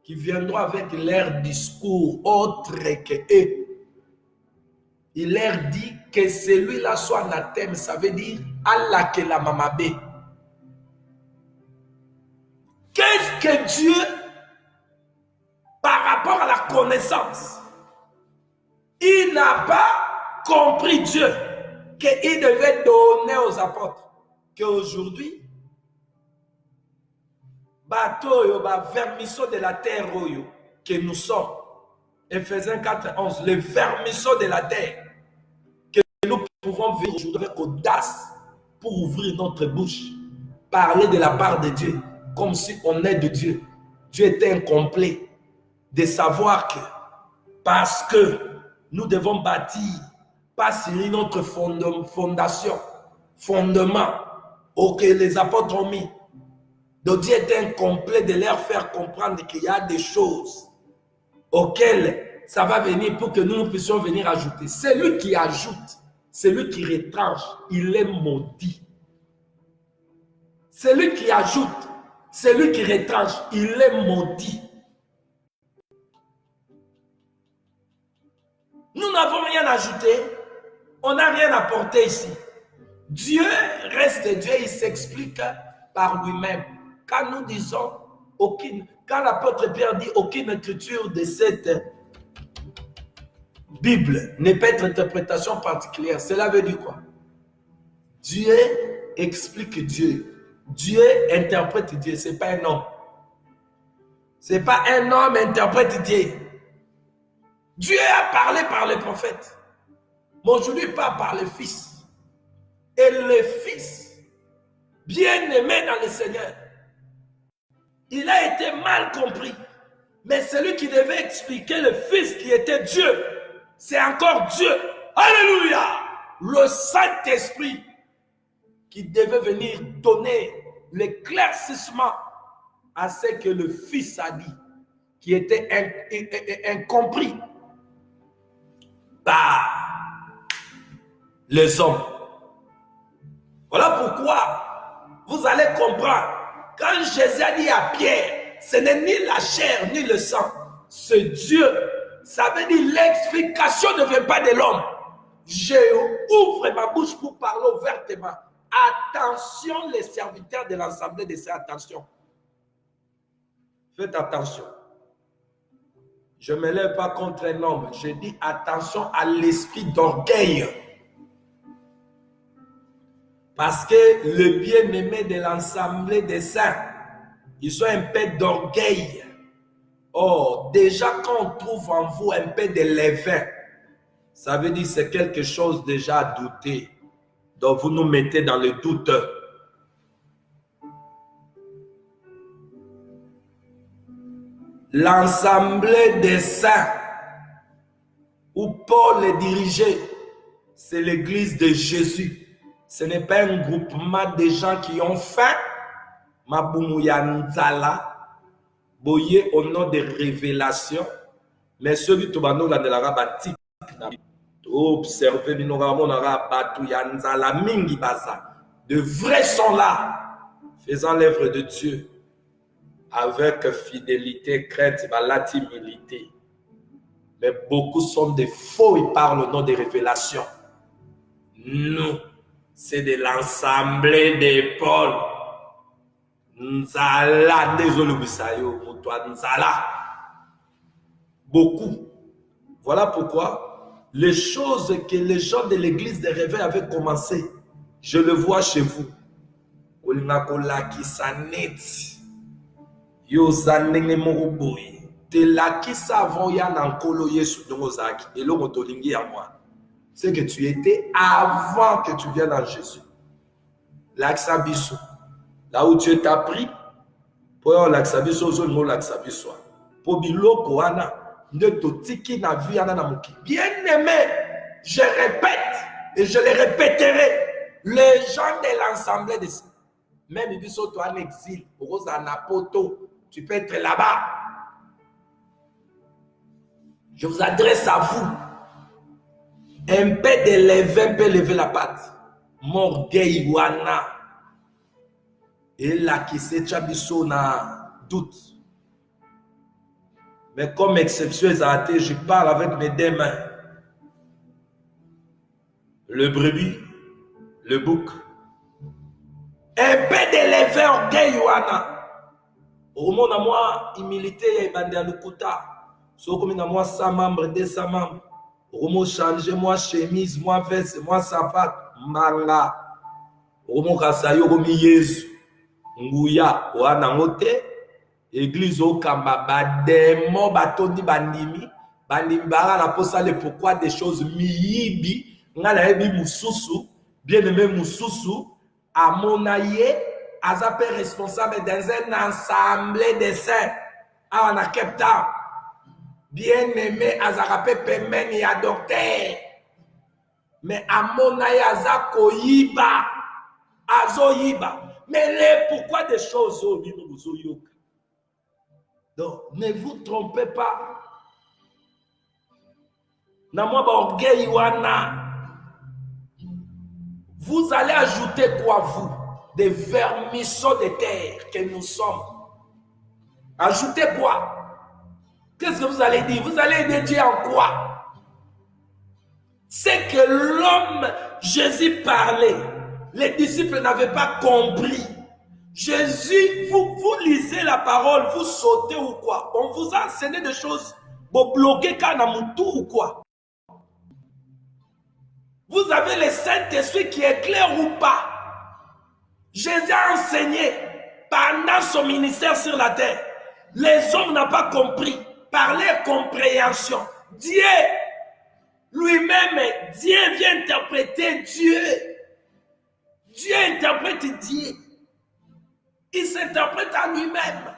qui viendront avec leur discours autre que eux. Il leur dit que celui-là soit anathème, ça veut dire Allah que la mamabé. Qu'est-ce que Dieu, par rapport à la connaissance, il n'a pas compris Dieu qu'il devait donner aux apôtres, qu'aujourd'hui, bateau, vermisseau de la terre que nous sommes, Éphésiens 4:11, le vermisseau de la terre, que nous pouvons vivre aujourd'hui avec audace pour ouvrir notre bouche, parler de la part de Dieu, comme si on est de Dieu. Dieu était incomplet, de savoir que parce que nous devons bâtir, pas sur notre fondement, auquel les apôtres ont mis. Donc Dieu était incomplet de leur faire comprendre qu'il y a des choses auxquelles ça va venir pour que nous puissions venir ajouter. Celui qui ajoute, celui qui retranche, il est maudit. Celui qui ajoute, celui qui retranche, il est maudit. Nous n'avons rien ajouté, on n'a rien apporté ici. Dieu reste Dieu, il s'explique par lui-même. Quand nous disons, quand l'apôtre Pierre dit aucune écriture de cette Bible ne peut être interprétation particulière, cela veut dire quoi? Dieu explique Dieu. Dieu interprète Dieu, ce n'est pas un homme. Ce n'est pas un homme interprète Dieu. Dieu a parlé par les prophètes. Mais aujourd'hui, pas par le Fils. Et le Fils, bien aimé dans le Seigneur, il a été mal compris. Mais celui qui devait expliquer le Fils qui était Dieu, c'est encore Dieu. Alléluia! Le Saint-Esprit qui devait venir donner l'éclaircissement à ce que le Fils a dit, qui était incompris par les hommes. Voilà pourquoi vous allez comprendre. Quand Jésus a dit à Pierre, ce n'est ni la chair ni le sang, c'est Dieu. Ça veut dire l'explication ne vient pas de l'homme. Je ouvre ma bouche pour parler ouvertement. Attention les serviteurs de l'Assemblée de Saints, attention. Faites attention. Je ne me lève pas contre un homme. Je dis attention à l'esprit d'orgueil. Parce que le bien-aimé de l'Assemblée des Saints, ils ont un peu d'orgueil. Oh, déjà quand on trouve en vous un peu de levain, ça veut dire que c'est quelque chose déjà à douter. Donc vous nous mettez dans le doute. L'Assemblée des Saints, où Paul est dirigé, c'est l'église de Jésus. Ce n'est pas un groupement de gens qui ont faim. Mabumuyanzala, boye au nom de révélation. Mais celui qui va nous la de la rabati, observer mingi baza. De vrais sont là, faisant l'œuvre de Dieu avec fidélité, crainte, humilité. Mais beaucoup sont des faux, ils parlent au nom de révélation. Nous, c'est de l'Assemblée de Paul. Nzala, désolé, Nzala. Beaucoup. Voilà pourquoi les choses que les gens de l'église de réveil avaient commencé, je le vois chez vous. C'est que tu étais avant que tu viennes en Jésus. L'Axabiso. Là où Dieu t'a pris, pour l'Axabiso, l'Axabiso. Pour biloko ana, ne totiki na vie ana na muki. Bien aimé, je répète et je le répéterai. Les gens de l'Assemblée de Saints, même ils sont en exil, tu peux être là-bas. Je vous adresse à vous. Un peu de levain peut lever la pâte. Morgueil wana. Et là qui s'est chabisso na doute. Mais comme exception exaltée, je parle avec mes deux mains. Le brebis, le bouc. Un peu de levain orgueil wana. Au monde à moi, humilité et bandé à l'ukuta. So comme à moi 100 membres, 200 membres. Romo changer moi chemise, moi veste, moi sapat, manga. Romo kasayo romi Yesu. Nguya wana ngote. Église au kamba bademo batondi bandimi. Bandimi bara na posa le pourquoi des choses miyibi. Ngala ebi mususu, bien-aimé mususu. Amonaye, azape responsable dans un assemblée de saints. Ah, on a Kepta. Bien-aimé, azarape pemeni ya docteur. Mais amonaye azako yiba. Azo yiba. Mais les pourquoi des choses au niveau de donc, ne vous trompez pas. Vous allez ajouter quoi, vous? Des vermisseaux de terre que nous sommes. Ajoutez quoi? Qu'est-ce que vous allez dire? Vous allez aider Dieu en quoi? C'est que l'homme, Jésus parlait. Les disciples n'avaient pas compris. Jésus, vous lisez la parole, vous sautez ou quoi? On vous a enseigné des choses, vous bloquez Kanamutu ou quoi? Vous avez le Saint-Esprit qui est clair ou pas? Jésus a enseigné pendant son ministère sur la terre. Les hommes n'ont pas compris par leur compréhension. Dieu lui-même, Dieu vient interpréter Dieu. Dieu interprète Dieu. Il s'interprète à lui-même.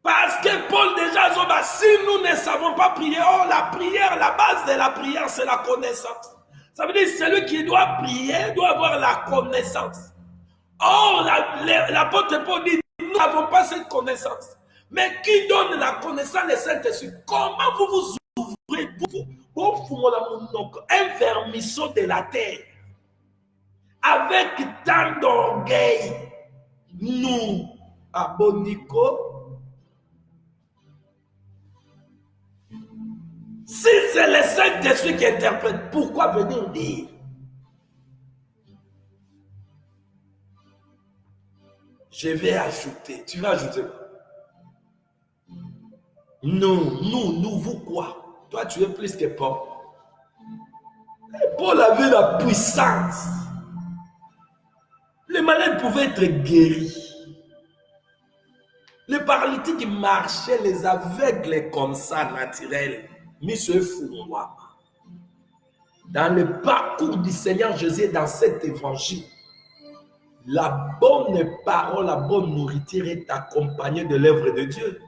Parce que Paul déjà, si nous ne savons pas prier, oh la prière, la base de la prière, c'est la connaissance. Ça veut dire que celui qui doit prier doit avoir la connaissance. Or, l'apôtre Paul dit, nous n'avons pas cette connaissance. Mais qui donne la connaissance des Saint-Esprit? Comment vous vous ouvrez pour un vermisseau de la terre? Avec tant d'orgueil, nous, à Bonico, si c'est le Saint-Esprit qui interprète, pourquoi venir dire? Je vais ajouter. Tu vas ajouter quoi? Nous, vous quoi? Toi, tu es plus que Paul. Et Paul avait la puissance. Les malades pouvaient être guéris. Les paralytiques marchaient, les aveugles comme ça, naturels. Monsieur Foumoua. Dans le parcours du Seigneur Jésus, dans cet évangile, la bonne parole, la bonne nourriture est accompagnée de l'œuvre de Dieu.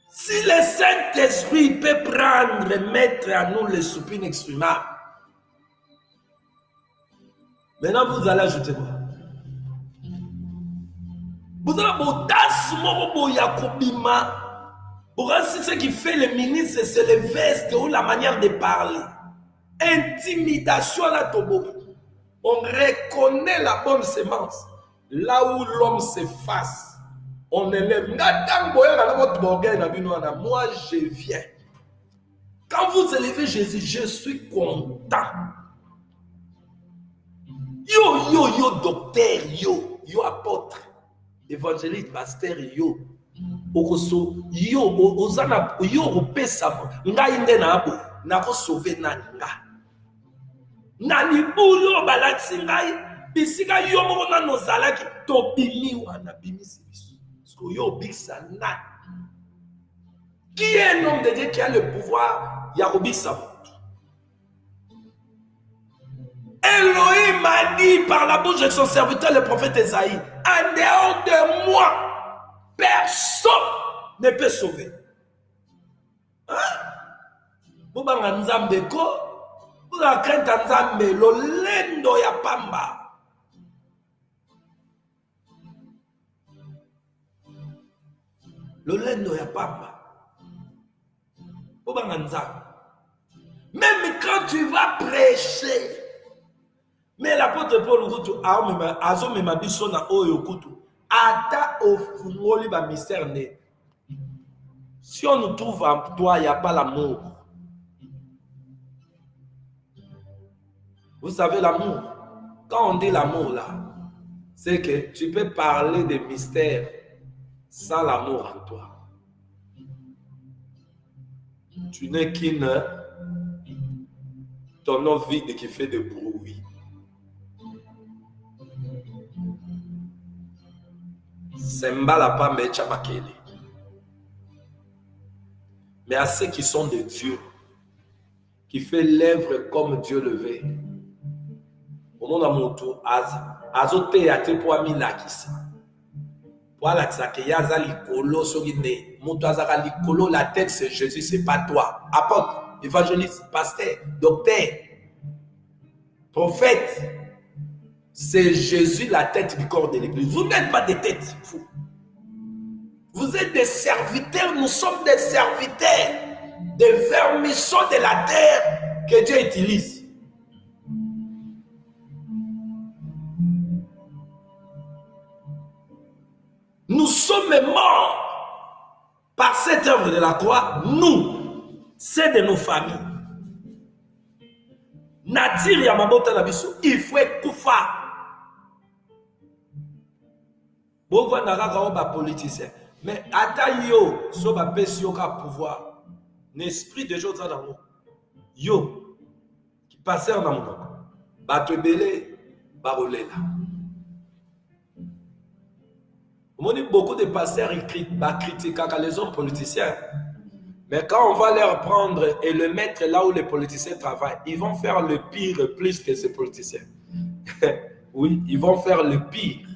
Si le Saint-Esprit peut prendre et mettre à nous le souper inexprimable, maintenant vous allez ajouter quoi? Vous allez ce qui fait le ministre, c'est le veste ou la manière de parler. Intimidation à la tobo. On reconnaît la bonne semence. Là où l'homme s'efface, on élève. Moi, je viens. Quand vous élevez Jésus, je suis content. Yo, docteur, yo, apôtre, évangéliste, pasteur, yo. Okoso, yo, ozana, yo, opesa, ngai nde na abo, na ko sauver nanga. Nani bulo balati ngai, bisika yo moko na nozalaki, tobimi wana bimisi biso. Parce que yo biksa na. Qui est un homme de Dieu qui a le pouvoir, Yarobiksa? Elohim a dit par la bouche de son serviteur, le prophète Esaïe, en dehors de moi, personne ne peut sauver. Hein? Vous avez Nzambe ko, vous avez crainte Nzambe, lolendo ya pamba. Lolendo ya papa. Même quand tu vas prêcher, mais l'apôtre Paul Kutu azo mema biso na oyo kutu ata ofungoli ba mystère né. Si on nous trouve en toi, il n'y a pas l'amour. Vous savez l'amour. Quand on dit l'amour là, c'est que tu peux parler des mystères sans l'amour en toi. Tu n'es qu'une tonneau vide qui fait de bruit. Sembala pas mecha makele. Mais à ceux qui sont de Dieu, qui fait l'œuvre comme Dieu le veut. Au monde à mon tour, azote ya te po amilakisa. Po alakisa ke yaza likolo sogine, moto azaka likolo, la tête c'est Jésus, c'est pas toi. Apôtre, évangéliste, pasteur, docteur, prophète, c'est Jésus la tête du corps de l'église. Vous n'êtes pas des têtes fous. Vous êtes des serviteurs, nous sommes des serviteurs, des vermissons de la terre que Dieu utilise. Nous sommes morts par cette œuvre de la croix, nous, c'est de nos familles. Natir Yamabota Nabiso, il faut koufa. Bon, on a politicien. Mais ata yo, so ba pesi yo ka pouvoir. L'esprit de Dieu dans nous. Yo, qui passait en amour. Ba te belé, ba rolé là. On dit beaucoup de pasteurs critiquent les hommes politiciens. Mais quand on va leur prendre et le mettre là où les politiciens travaillent, ils vont faire le pire plus que ces politiciens. Oui, ils vont faire le pire.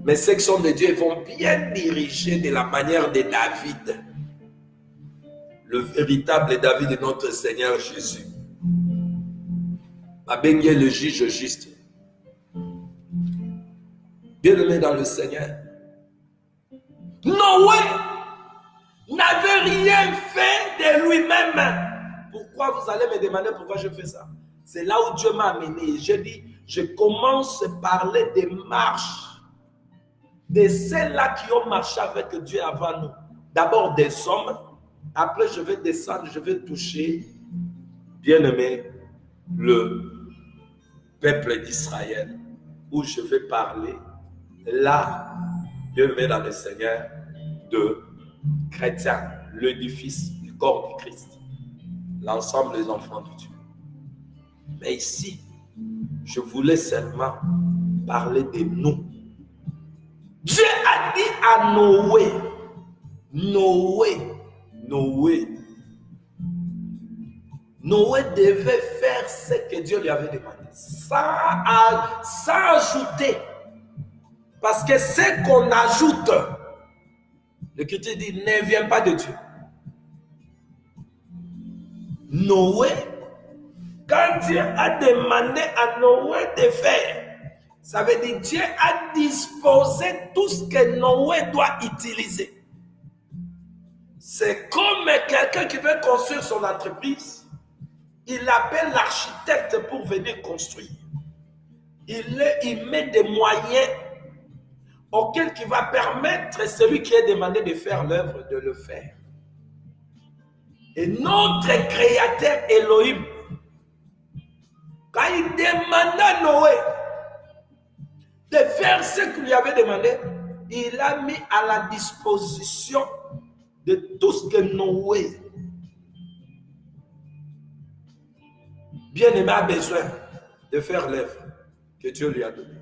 Mais ceux qui sont de Dieu vont bien diriger de la manière de David. Le véritable David de notre Seigneur Jésus. Abengue le juge juste. Bien-aimé dans le Seigneur. Noé n'avait rien fait de lui-même. Pourquoi vous allez me demander pourquoi je fais ça? C'est là où Dieu m'a amené. Je dis, je commence à parler des marches de celles-là qui ont marché avec Dieu avant nous. D'abord des hommes, après je vais descendre, je vais toucher, bien-aimé, le peuple d'Israël, où je vais parler, là, bien-aimé dans le Seigneur, de chrétiens, l'édifice du corps du Christ, l'ensemble des enfants de Dieu. Mais ici, je voulais seulement parler de nous. Dieu a dit à Noé, Noé devait faire ce que Dieu lui avait demandé, sans ajouter. Parce que ce qu'on ajoute, l'Écriture dit, ne vient pas de Dieu. Noé, quand Dieu a demandé à Noé de faire, ça veut dire que Dieu a disposé tout ce que Noé doit utiliser. C'est comme quelqu'un qui veut construire son entreprise. Il appelle l'architecte pour venir construire. Il met des moyens auxquels qui va permettre à celui qui est demandé de faire l'œuvre de le faire. Et notre créateur Elohim, quand il demanda à Noé de faire ce qu'il lui avait demandé, il a mis à la disposition de tout ce que Noé, bien-aimé, a besoin de faire l'œuvre que Dieu lui a donnée.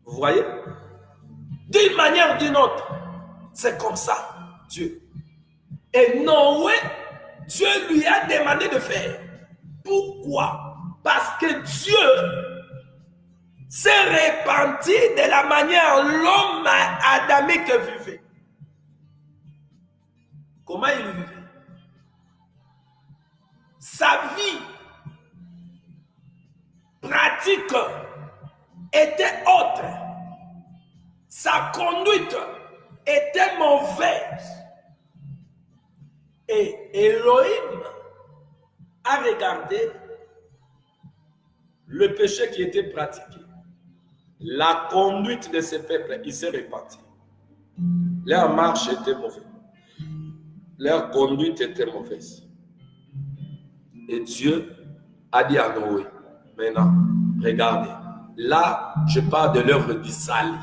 Vous voyez? D'une manière ou d'une autre, c'est comme ça, Dieu. Et Noé, Dieu lui a demandé de faire. Pourquoi? Parce que Dieu s'est repenti de la manière l'homme adamique vivait. Comment il vivait? Sa vie pratique était autre. Sa conduite était mauvaise. Et Elohim a regardé le péché qui était pratiqué. La conduite de ce peuple, il s'est réparti. Leur marche était mauvaise. Leur conduite était mauvaise. Et Dieu a dit à Noé, maintenant, regardez, là, je parle de l'œuvre du salut.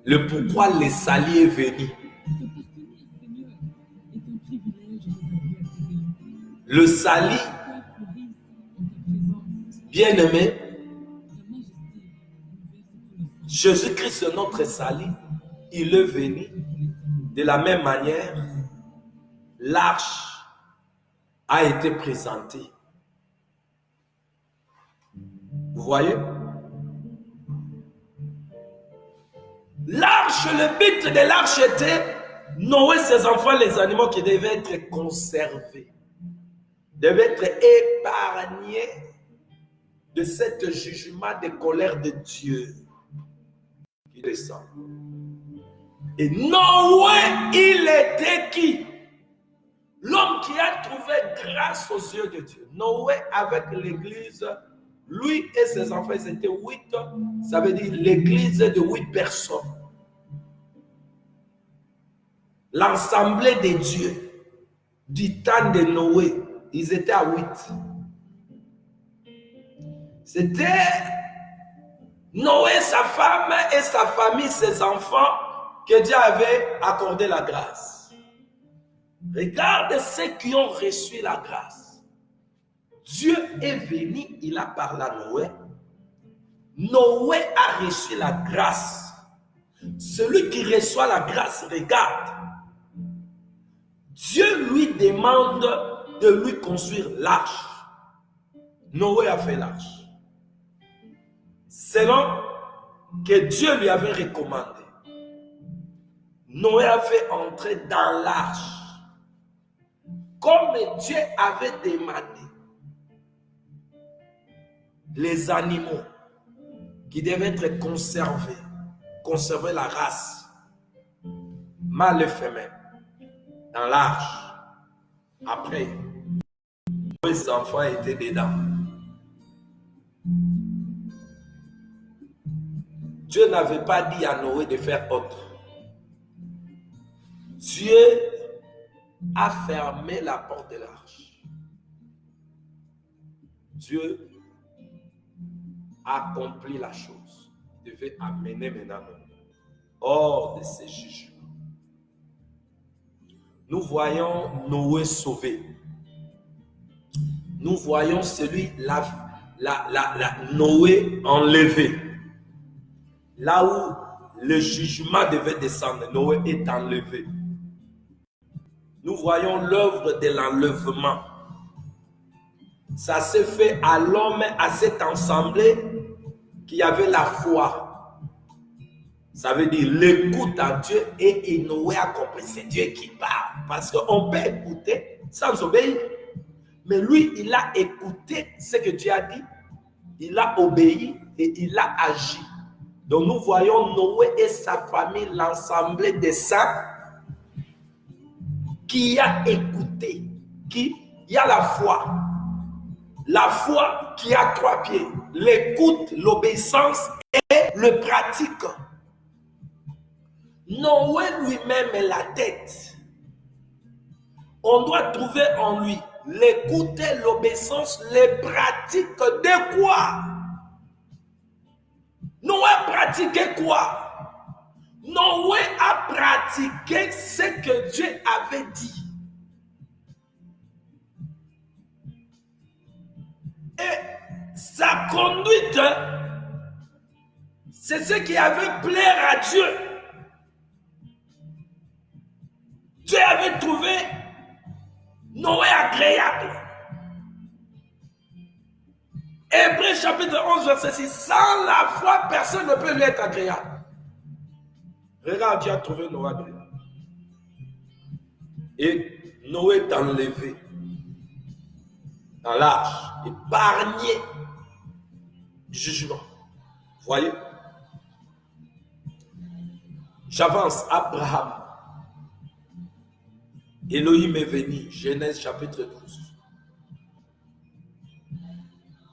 Le pourquoi le salut est venu. Le salut, bien-aimé, Jésus-Christ, notre salut, il est venu de la même manière. L'arche a été présentée. Vous voyez? L'arche, le but de l'arche était Noé, ses enfants, les animaux qui devaient être conservés, devaient être épargnés de cet jugement de colère de Dieu qui descend. Et Noé, il était qui? L'homme qui a trouvé grâce aux yeux de Dieu. Noé avec l'église, lui et ses enfants, ils étaient 8, ça veut dire l'église de 8 personnes. L'assemblée des dieux du temps de Noé, ils étaient à 8. C'était Noé, sa femme et sa famille, ses enfants, que Dieu avait accordé la grâce. Regarde ceux qui ont reçu la grâce. Dieu est venu, il a parlé à Noé. Noé a reçu la grâce. Celui qui reçoit la grâce, regarde. Dieu lui demande de lui construire l'arche. Noé a fait l'arche. Selon que Dieu lui avait recommandé. Noé a fait entrer dans l'arche. Comme Dieu avait demandé. Les animaux qui devaient être conservés. Conserver la race. Mâle et femelle. Dans l'arche. Après, les enfants étaient dedans. Dieu n'avait pas dit à Noé de faire autre. Dieu a fermé la porte de l'arche. Dieu a accompli la chose. Il devait amener maintenant hors de ces jugements. Nous voyons Noé sauvé. Nous voyons celui, Noé enlevé. Là où le jugement devait descendre, Noé est enlevé. Nous voyons l'œuvre de l'enlèvement. Ça s'est fait à l'homme, à cette assemblée qui avait la foi. Ça veut dire l'écoute à Dieu et Noé a compris, c'est Dieu qui parle. Parce qu'on peut écouter sans obéir. Mais lui, il a écouté ce que Dieu a dit. Il a obéi et il a agi. Donc nous voyons Noé et sa famille, l'ensemble des saints, qui a écouté, qui a la foi. La foi qui a 3 pieds. L'écoute, l'obéissance et le pratique. Noé lui-même est la tête. On doit trouver en lui l'écoute, l'obéissance, les pratiques de quoi? Noé pratiquait quoi? Noé a pratiqué ce que Dieu avait dit. Et sa conduite, c'est ce qui avait plaire à Dieu. Dieu avait trouvé Noé agréable. Hébreux chapitre 11, verset 6. Sans la foi, personne ne peut lui être agréable. Regarde, Dieu a trouvé Noé agréable. Et Noé est enlevé dans l'arche, épargné jugement. Voyez? J'avance, Abraham. Elohim est venu, Genèse chapitre 12.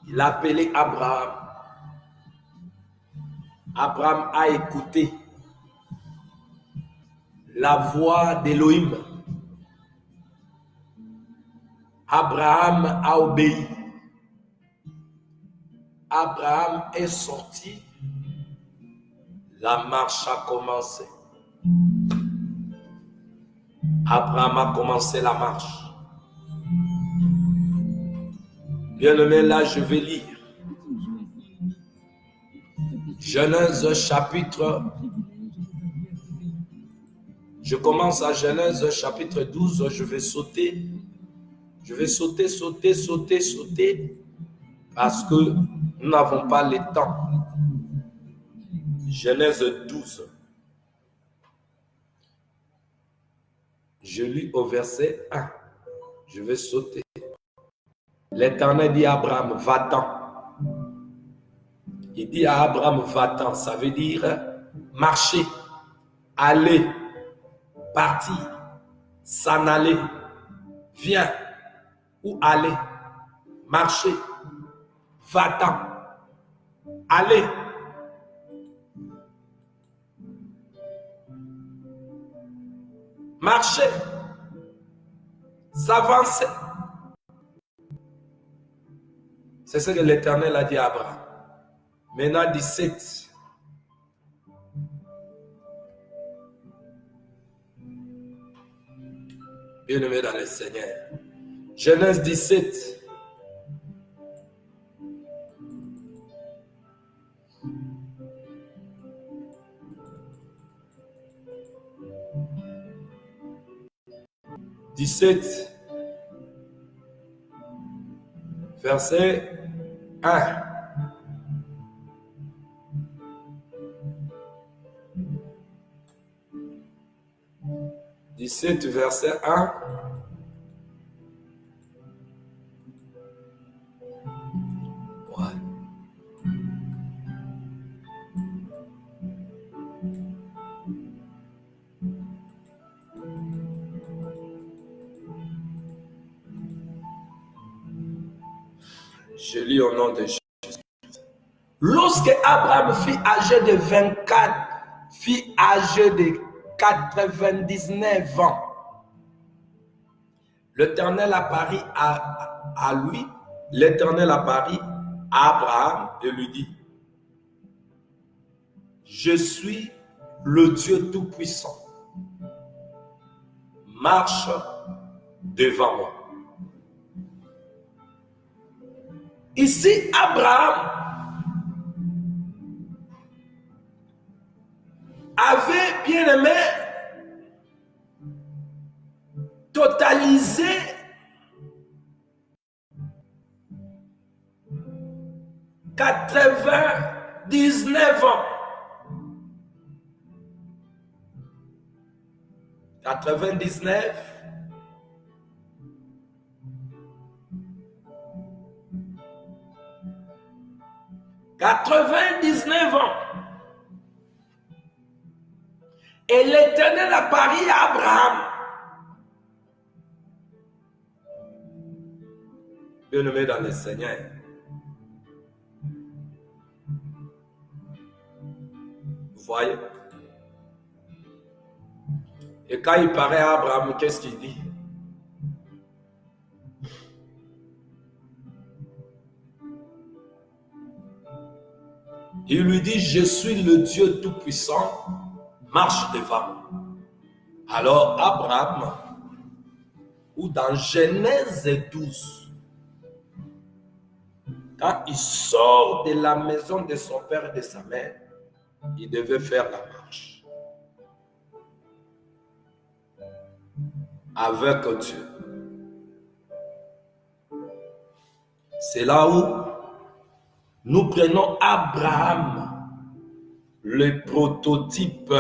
Il a appelé Abraham. Abraham a écouté la voix d'Elohim. Abraham a obéi. Abraham est sorti. La marche a commencé. Abraham a commencé la marche. Bien-aimé, là, je vais lire. Genèse chapitre. Je commence à Genèse chapitre 12. Je vais sauter. Je vais sauter. Parce que nous n'avons pas le temps. Genèse 12. Je lis au verset 1. Je vais sauter. L'Éternel dit à Abraham, va-t'en. Il dit à Abraham, va-t'en. Ça veut dire marcher, aller, partir, s'en aller. Viens. Où aller? Marcher. Va-t'en. Aller. Marcher. S'avancer. C'est ce que l'Éternel a dit à Abraham. Maintenant, 17. Bien-aimé dans le Seigneur. Genèse 17. Verset 1. Verset 1. Ouais. Je lis au nom de Jésus. Lorsque Abraham fut âgé de 24, fut âgé de 99 ans, l'Éternel apparut à lui, l'Éternel apparut à Abraham et lui dit, je suis le Dieu Tout-Puissant. Marche devant moi. Ici, Abraham avait bien aimé totalisé 99 ans. 99. Ans. Et l'Éternel apparut à Abraham. Bien-aimé dans le Seigneur. Vous voyez? Et quand il paraît à Abraham, qu'est-ce qu'il dit? Il lui dit, je suis le Dieu Tout-Puissant, marche devant moi. Alors Abraham, ou dans Genèse 12, quand il sort de la maison de son père et de sa mère, il devait faire la marche avec Dieu. C'est là où nous prenons Abraham, le prototype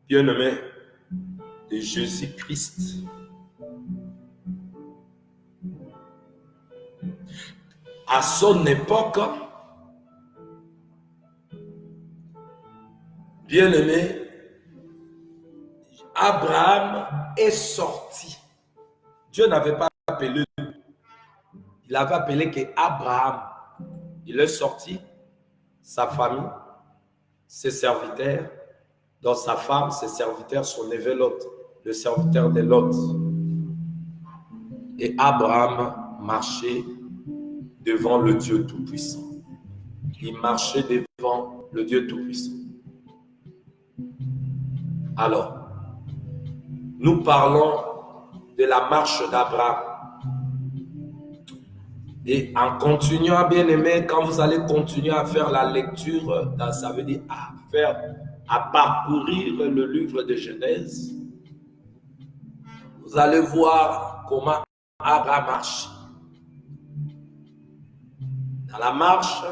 bien-aimé de Jésus-Christ. à son époque, bien-aimé, Abraham est sorti. Dieu n'avait pas appelé, il avait appelé que Abraham. Il est sorti, sa famille, ses serviteurs, dans sa femme, ses serviteurs, son neveu Lot, le serviteur de Lot. Et Abraham marchait devant le Dieu Tout-Puissant. Il marchait devant le Dieu Tout-Puissant. Alors, nous parlons de la marche d'Abraham. Et en continuant, bien aimé, quand vous allez continuer à faire la lecture, ça veut dire à parcourir le livre de Genèse, vous allez voir comment Abraham marche. Dans la marche,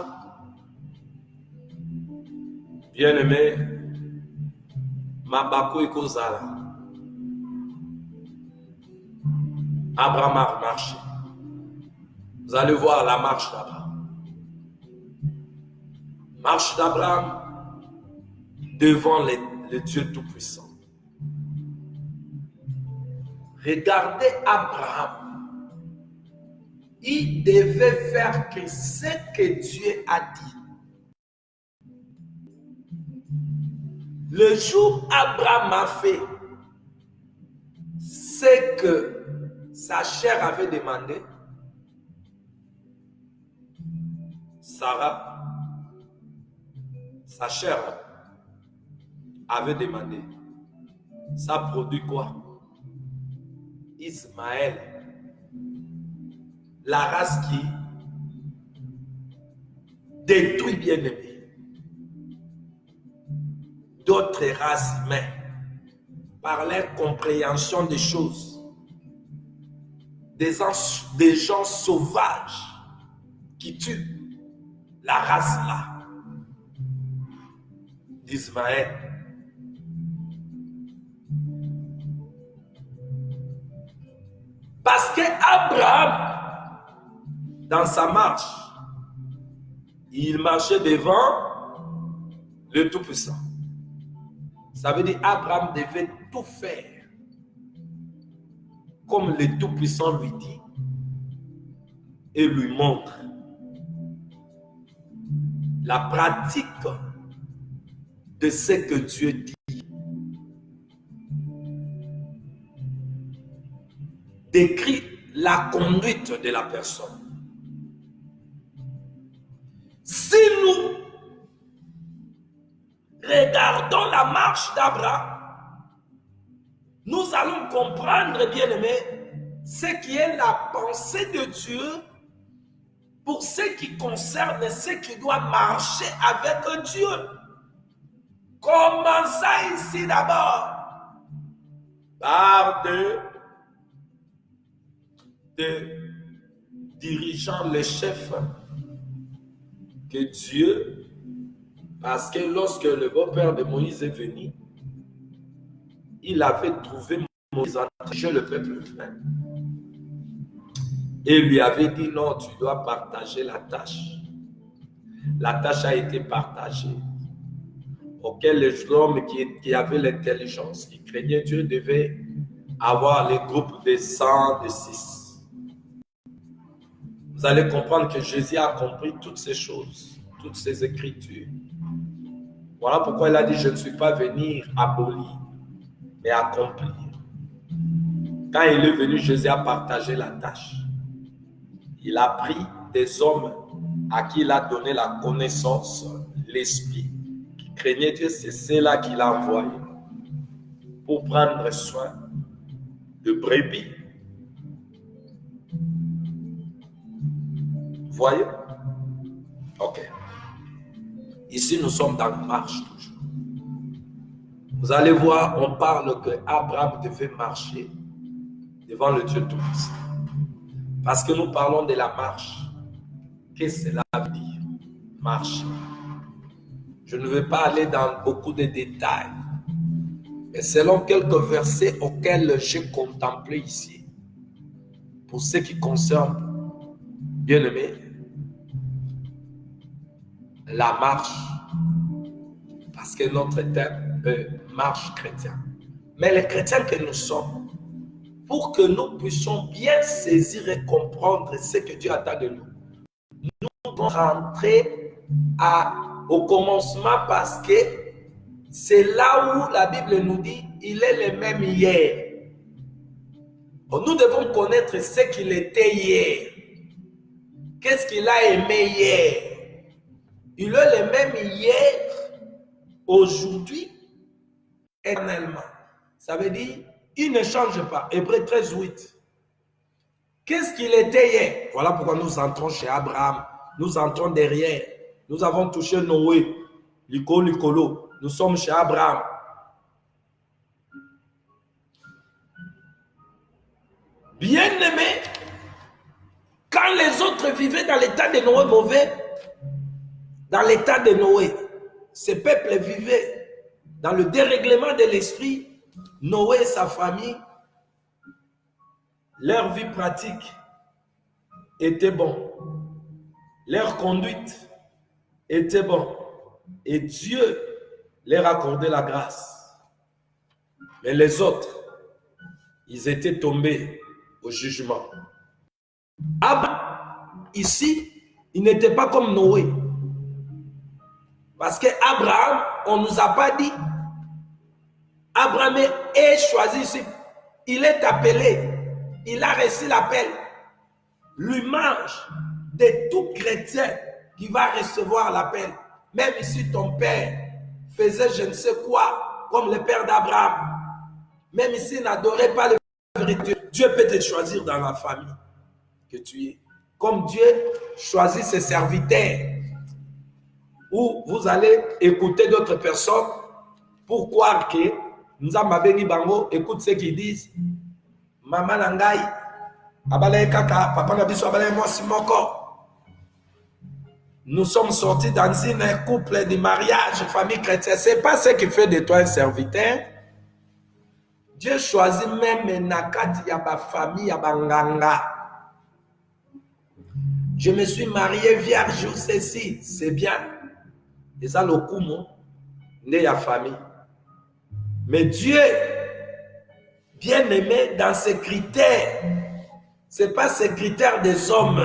bien aimé, Mabako et Kozala, Abraham a marché. Vous allez voir la marche d'Abraham. Marche d'Abraham devant le Dieu Tout-Puissant. Regardez Abraham. Il devait faire que ce que Dieu a dit. Le jour où Abraham a fait ce que sa chair avait demandé, Sarah, sa chair, avait demandé. Ça produit quoi? Ismaël, la race qui détruit bien-aimé d'autres races humaines par leur compréhension des choses, des gens sauvages qui tuent la race là d'Ismaël. Parce que Abraham, dans sa marche, il marchait devant le Tout-Puissant. Ça veut dire Abraham devait tout faire comme le Tout-Puissant lui dit et lui montre. La pratique de ce que Dieu dit décrit la conduite de la personne. Si nous regardons la marche d'Abraham, nous allons comprendre, bien aimé, ce qui est la pensée de Dieu pour ce qui concerne ce qui doit marcher avec Dieu. Commençons ici d'abord par de dirigeants, les chefs que Dieu, parce que lorsque le beau-père de Moïse est venu, il avait trouvé Moïse chez le peuple humain. Et lui avait dit non, tu dois partager la tâche. La tâche a été partagée. Auquel les hommes qui avaient l'intelligence, qui craignaient Dieu, devaient avoir les groupes de 100, de 6. Vous allez comprendre que Jésus a compris toutes ces choses, toutes ces écritures. Voilà pourquoi il a dit, je ne suis pas venu abolir, mais accomplir. Quand il est venu, Jésus a partagé la tâche. Il a pris des hommes à qui il a donné la connaissance, l'esprit, qui craignait Dieu, c'est ceux-là qu'il a envoyé pour prendre soin de brebis. Voyez? Ok. Ici, nous sommes dans la marche toujours. Vous allez voir, on parle que Abraham devait marcher devant le Dieu Tout-Puissant. Parce que nous parlons de la marche. Qu'est-ce que cela veut dire? Marcher. Je ne vais pas aller dans beaucoup de détails. Mais selon quelques versets auxquels j'ai contemplé ici, pour ce qui concerne, bien aimé, la marche. Parce que notre terme marche chrétien. Mais les chrétiens que nous sommes, pour que nous puissions bien saisir et comprendre ce que Dieu attend de nous, nous devons rentrer au commencement parce que c'est là où la Bible nous dit il est le même hier. Nous devons connaître ce qu'il était hier. Qu'est-ce qu'il a aimé hier? Il est le même hier, aujourd'hui, éternellement. Ça veut dire, il ne change pas. Hébreux 13, 8. Qu'est-ce qu'il était hier? Voilà pourquoi nous entrons chez Abraham. Nous entrons derrière. Nous avons touché Noé. Licolo. Nous sommes chez Abraham. Bien-aimés, quand les autres vivaient dans l'état de Noé mauvais, dans l'état de Noé, ce peuple vivait dans le dérèglement de l'esprit. Noé et sa famille, leur vie pratique était bon, leur conduite était bon, et Dieu leur accordait la grâce. Mais les autres, ils étaient tombés au jugement. Abraham, ici, il n'était pas comme Noé. Parce qu'Abraham, on ne nous a pas dit, Abraham est choisi ici. Il est appelé. Il a reçu l'appel. L'image de tout chrétien qui va recevoir l'appel. Même si ton père faisait je ne sais quoi, comme le père d'Abraham. Même s'il n'adorait pas le vérité, Dieu peut te choisir dans la famille que tu es. Comme Dieu choisit ses serviteurs. Où vous allez écouter d'autres personnes pour croire que nous avons béni bango, écoute ce qu'ils disent. Maman Nangai, abale kaka, papa nabiso abale moi simoko. Nous sommes sortis dans un couple de mariage, famille chrétienne. C'est pas ce qui fait de toi un serviteur. Dieu choisit même nakati yaba famille yaba nganga. Je me suis marié vierge ou ceci, c'est bien. Et ça le coup, né à famille. Mais Dieu, bien aimé dans ses critères, ce n'est pas ces critères des hommes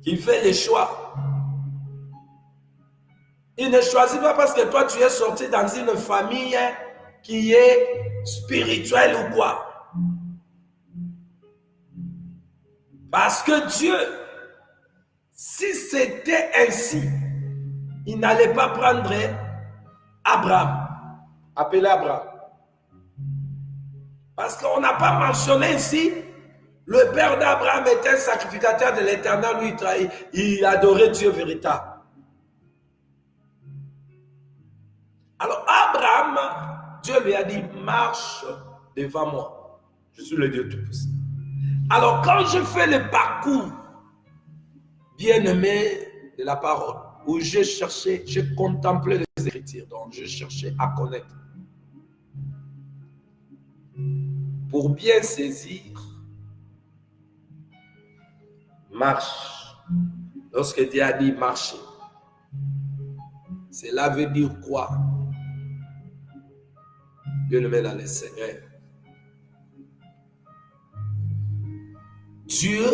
qui fait les choix. Il ne choisit pas parce que toi tu es sorti dans une famille qui est spirituelle ou quoi. Parce que Dieu, si c'était ainsi, il n'allait pas prendre Abraham, appeler Abraham. Parce qu'on n'a pas mentionné ici, le père d'Abraham était un sacrificateur de l'Éternel, lui il adorait Dieu véritable. Alors Abraham, Dieu lui a dit, marche devant moi, je suis le Dieu Tout-Puissant. Alors quand je fais le parcours, bien-aimé de la parole, où j'ai cherché, j'ai contemplé les Écritures, donc je cherchais à connaître. Pour bien saisir, marche. Lorsque Dieu a dit marcher, cela veut dire quoi? Bien-aimé dans le Seigneur. Dieu,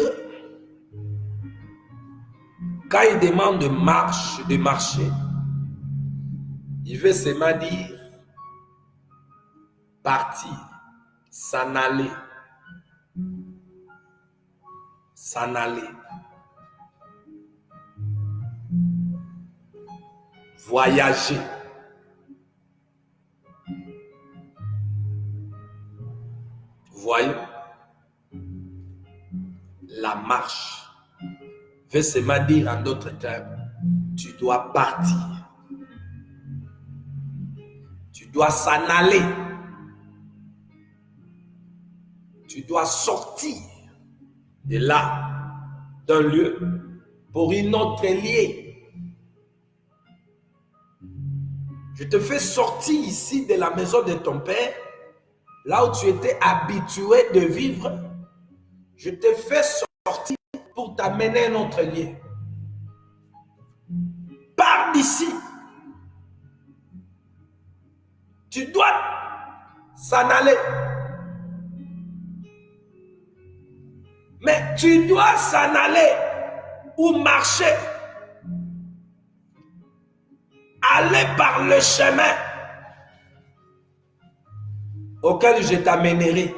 quand il demande de marcher, il veut seulement dire partir, s'en aller. S'en aller. Voyager. Voyons. La marche veut seulement dire en d'autres termes, tu dois partir. Tu dois s'en aller. Tu dois sortir de là, d'un lieu, pour une autre lieu. Je te fais sortir ici de la maison de ton père, là où tu étais habitué de vivre. Je te fais sortir pour t'amener à un autre lieu. ici. Tu dois s'en aller. Mais tu dois s'en aller ou marcher. Aller par le chemin auquel je t'amènerai.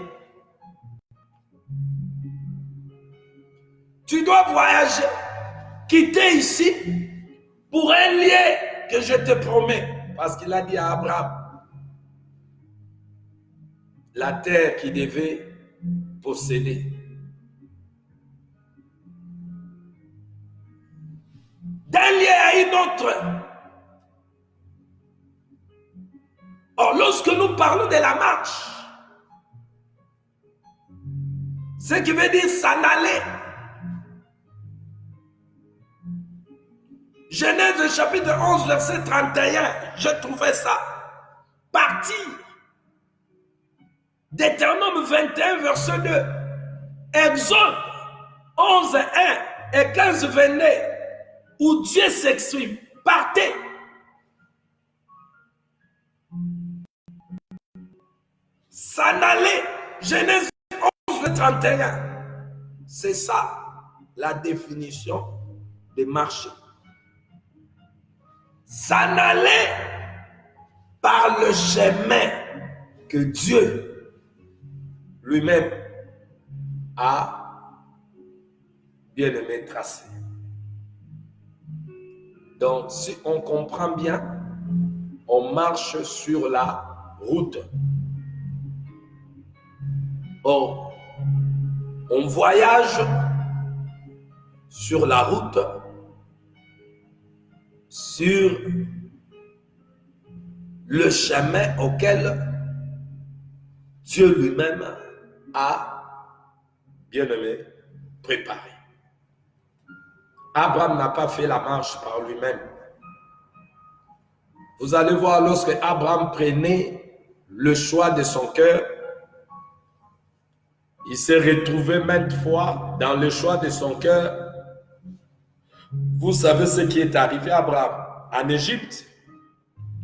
Tu dois voyager, quitter ici pour un lieu que je te promets. Parce qu'il a dit à Abraham, la terre qu'il devait posséder. D'un lieu à un autre. Or, lorsque nous parlons de la marche, ce qui veut dire s'en aller. Genèse chapitre 11, verset 31, je trouvais ça. Partir. Deutéronome 21, verset 2. Exode 11, 1 et 15, 22, où Dieu s'exprime. Partez. S'en aller. Genèse 11, 31. C'est ça la définition de marcher. S'en aller par le chemin que Dieu lui-même a bien aimé tracé. Donc, si on comprend bien, on marche sur la route. Or, on voyage sur la route, sur le chemin auquel Dieu lui-même a, bien aimé, préparé. Abraham n'a pas fait la marche par lui-même. Vous allez voir, lorsque Abraham prenait le choix de son cœur, il s'est retrouvé maintes fois dans le choix de son cœur. Vous savez ce qui est arrivé à Abraham. En Égypte,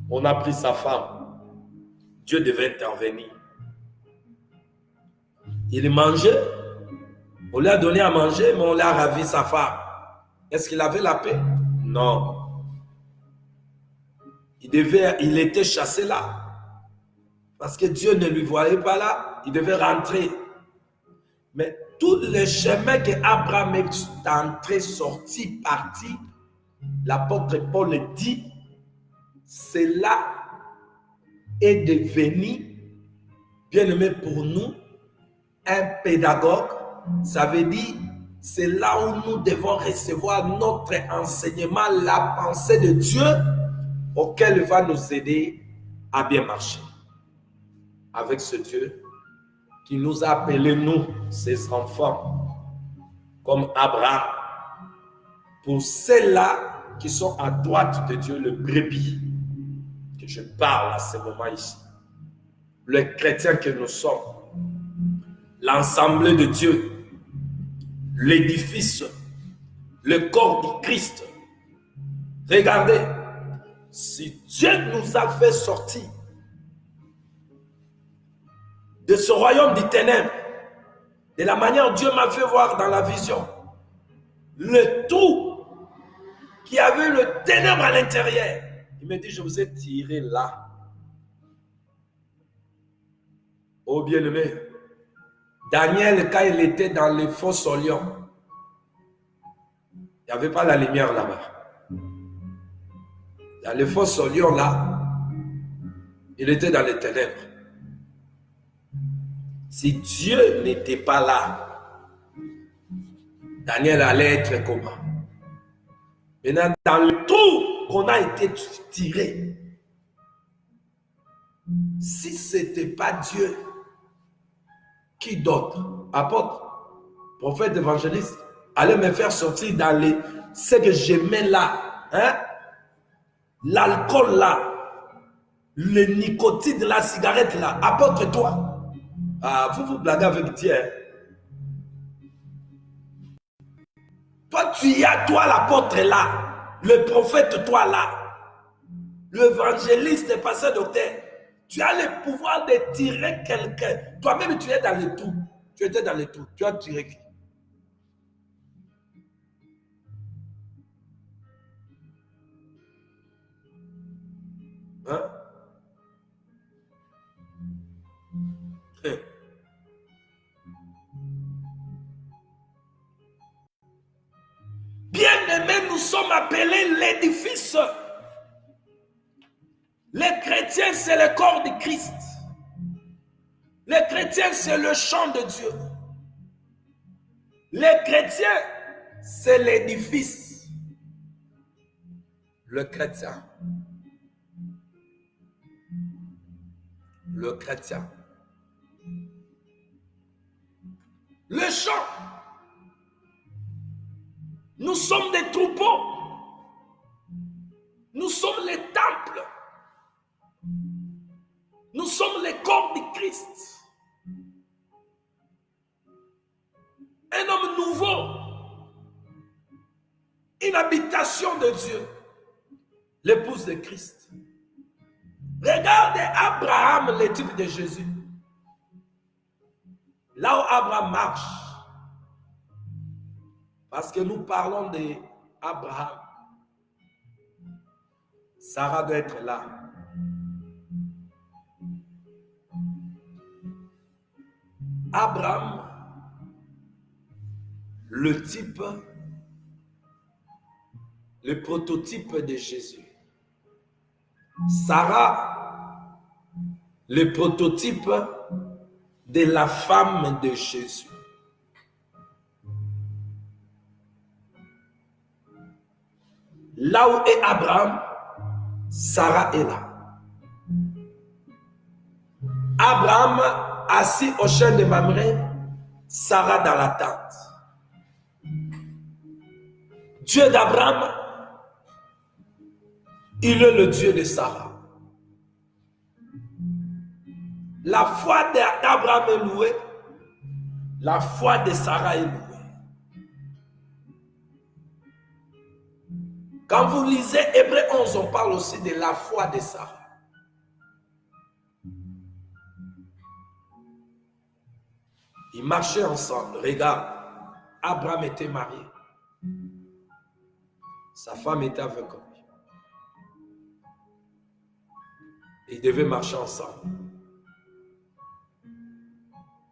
on a pris sa femme. Dieu devait intervenir. Il mangeait. On lui a donné à manger, mais on lui a ravi sa femme. Est-ce qu'il avait la paix? Non. Il était chassé là. Parce que Dieu ne lui voyait pas là. Il devait rentrer. Mais tous les chemins que Abraham est entré, sorti, parti, l'apôtre Paul dit, cela est devenu, bien aimé pour nous, un pédagogue. Ça veut dire, c'est là où nous devons recevoir notre enseignement, la pensée de Dieu, auquel va nous aider à bien marcher. Avec ce Dieu qui nous a appelés, nous, ses enfants, comme Abraham, pour ceux-là qui sont à droite de Dieu, le brebis, que je parle à ce moment ici, les chrétiens que nous sommes, l'ensemble de Dieu, l'édifice, le corps du Christ. Regardez, si Dieu nous a fait sortir de ce royaume des ténèbres, de la manière dont Dieu m'a fait voir dans la vision, le trou qui avait le ténèbre à l'intérieur, il me dit, je vous ai tiré là. Oh bien-aimé, Daniel, quand il était dans les fosses au lion, il n'y avait pas la lumière là-bas. Dans les fosses au lion là, il était dans les ténèbres. Si Dieu n'était pas là, Daniel allait être comment? Maintenant, dans le trou qu'on a été tiré, si ce n'était pas Dieu, qui d'autre? Apôtre, prophète, évangéliste, allait me faire sortir dans ce que j'aimais là, hein? L'alcool là, le nicotine, la cigarette là. Apôtre, toi. Ah, vous blaguez avec Dieu. Toi, tu y as, toi, l'apôtre là, le prophète, toi là. l'évangéliste, le pasteur docteur, tu as le pouvoir de tirer quelqu'un. Toi-même, tu es dans le trou. Tu étais dans le trou. Tu as tiré qui? Hein? Bien-aimés, nous sommes appelés l'édifice. Les chrétiens, c'est le corps de Christ. Les chrétiens, c'est le champ de Dieu. Les chrétiens, c'est l'édifice. Le chrétien. Le chrétien. Le champ. Nous sommes des troupeaux. Nous sommes les temples. Nous sommes les corps de Christ. Un homme nouveau. Une habitation de Dieu. L'épouse de Christ. Regardez Abraham, le type de Jésus. Là où Abraham marche. Parce que nous parlons d'Abraham. Sarah doit être là. Abraham, le type, le prototype de Jésus. Sarah, le prototype de la femme de Jésus. Là où est Abraham, Sarah est là. Abraham assis au champ de Mamré, Sarah dans la tente. Dieu d'Abraham, il est le Dieu de Sarah. La foi d'Abraham est louée, la foi de Sarah est louée. Quand vous lisez Hébreux 11, on parle aussi de la foi de Sarah. Ils marchaient ensemble. Regarde, Abraham était marié. Sa femme était avec lui. Ils devaient marcher ensemble.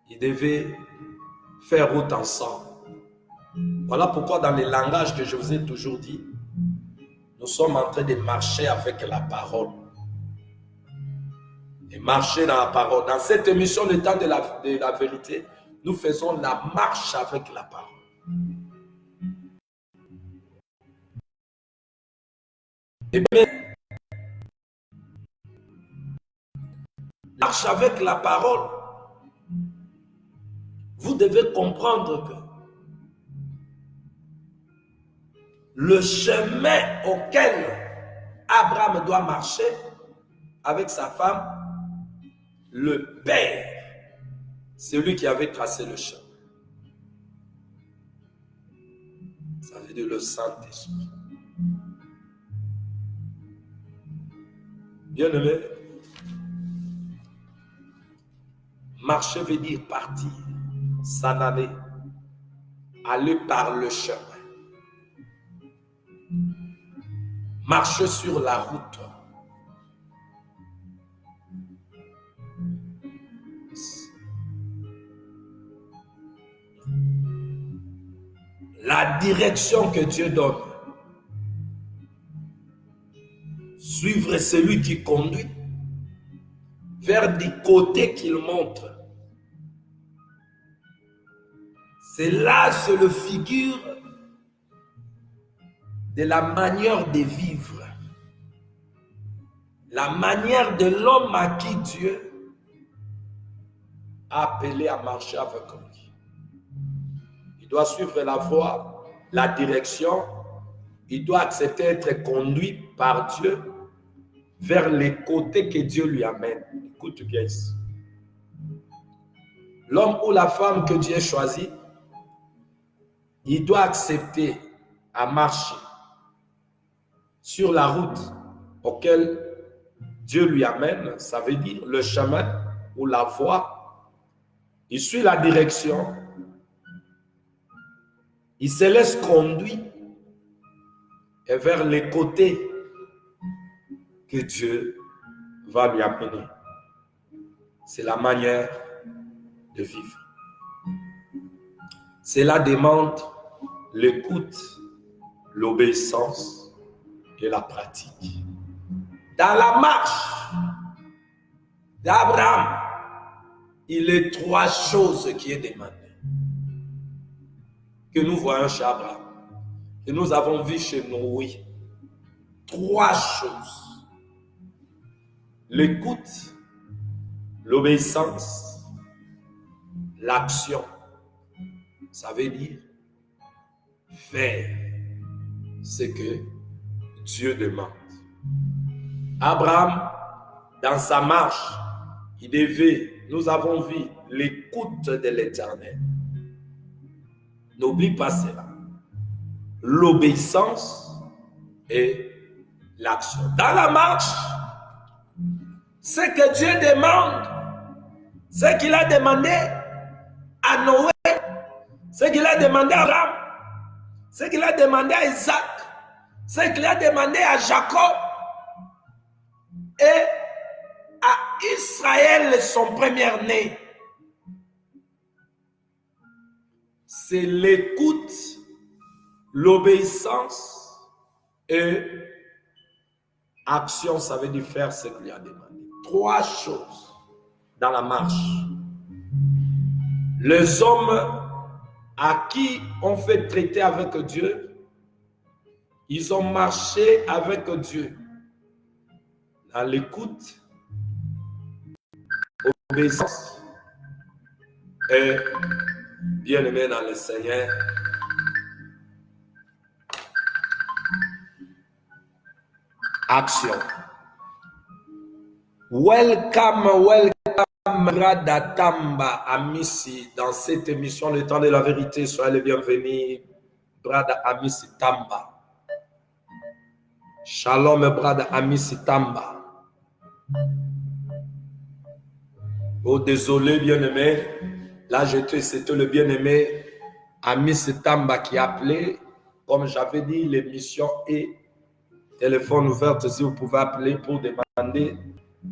Ils devaient faire route ensemble. Voilà pourquoi dans les langages que je vous ai toujours dit, nous sommes en train de marcher avec la parole. Et marcher dans la parole. Dans cette émission, le temps de la vérité, nous faisons la marche avec la parole. Et bien, marche avec la parole. Vous devez comprendre que le chemin auquel Abraham doit marcher avec sa femme, le Père, c'est lui qui avait tracé le chemin. Ça veut dire le Saint-Esprit. Bien-aimé, marcher veut dire partir, s'en aller, aller par le chemin. Marcher sur la route. La direction que Dieu donne. Suivre celui qui conduit vers du côté qu'il montre. C'est là, c'est le figure de la manière de vivre. La manière de l'homme à qui Dieu a appelé à marcher avec lui. Il doit suivre la voie, la direction. Il doit accepter d'être conduit par Dieu vers les côtés que Dieu lui amène. Écoute bien ici. L'homme ou la femme que Dieu choisit, il doit accepter à marcher sur la route auquel Dieu lui amène, ça veut dire le chemin ou la voie. Il suit la direction. Il se laisse conduire et vers les côtés que Dieu va lui amener. C'est la manière de vivre. Cela demande l'écoute, l'obéissance et la pratique. Dans la marche d'Abraham, il y a 3 choses qui est demandé. Que nous voyons chez Abraham, que nous avons vu chez Noé. 3 choses. L'écoute, l'obéissance, l'action. Ça veut dire faire ce que Dieu demande. Abraham, dans sa marche, il devait, nous avons vu l'écoute de l'Éternel. N'oublie pas cela. L'obéissance et l'action. Dans la marche, ce que Dieu demande, ce qu'il a demandé à Noé, ce qu'il a demandé à Abraham, ce qu'il a demandé à Isaac, ce qu'il a demandé à Jacob et à Israël, son premier-né. C'est l'écoute, l'obéissance et action, ça veut dire faire ce qu'il a demandé. 3 choses dans la marche. Les hommes à qui on fait traiter avec Dieu, ils ont marché avec Dieu dans l'écoute, obéissance et bien-aimé dans le Seigneur, action. Welcome, Brada Tamba Amisi, dans cette émission Le Temps de la Vérité. Soyez les bienvenus, Brada Amisi Tamba. Shalom, Brada Amisi Tamba. Oh, désolé, bien-aimé. Là, c'était le bien-aimé Amisi Tamba qui appelait. Comme j'avais dit, l'émission est téléphone ouvert. Si vous pouvez appeler pour demander,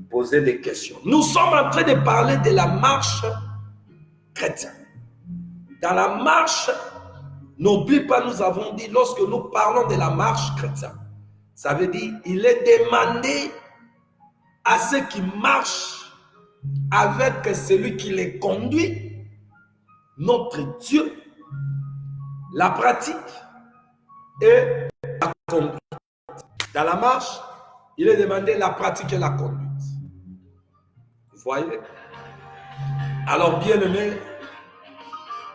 poser des questions. Nous sommes en train de parler de la marche chrétienne. Dans la marche, n'oublie pas, nous avons dit, lorsque nous parlons de la marche chrétienne, ça veut dire il est demandé à ceux qui marchent avec celui qui les conduit, notre Dieu, la pratique et la conduite. Dans la marche, il est demandé la pratique et la conduite. Vous voyez? Alors, bien-aimés,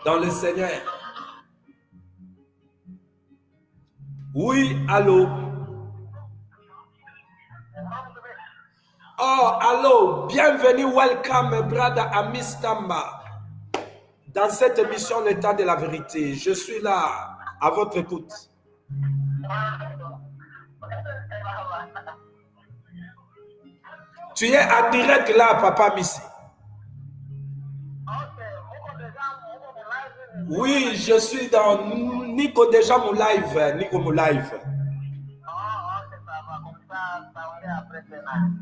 dans le Seigneur. Oui, allô? Oh, allô, bienvenue, welcome, brother Amis Tamba. Dans cette émission, Le Temps de la Vérité, je suis là, à votre écoute. Tu es en direct là, Papa Missy. Oui, je suis dans Nico déjà mon live, Nico mon live.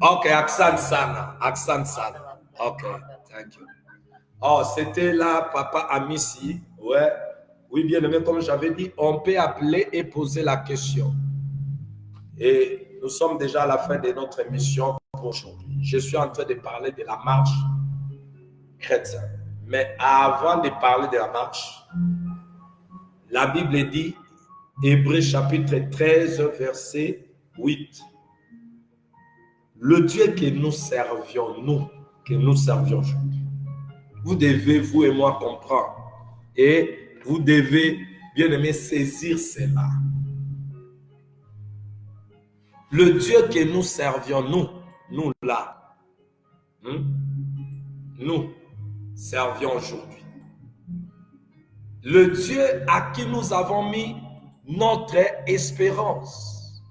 Ok, accent sana. Ok, thank you. Oh, c'était là, Papa Amissi. Ouais. Oui, bien aimé, comme j'avais dit, on peut appeler et poser la question. Et nous sommes déjà à la fin de notre émission pour aujourd'hui. Je suis en train de parler de la marche chrétienne. Mais avant de parler de la marche, la Bible dit, Hébreux chapitre 13, verset 8. Le Dieu que nous servions aujourd'hui. Vous devez, vous et moi, comprendre. Et vous devez, bien aimé, saisir cela. Le Dieu que nous servions, nous là, nous servions aujourd'hui. Le Dieu à qui nous avons mis notre espérance.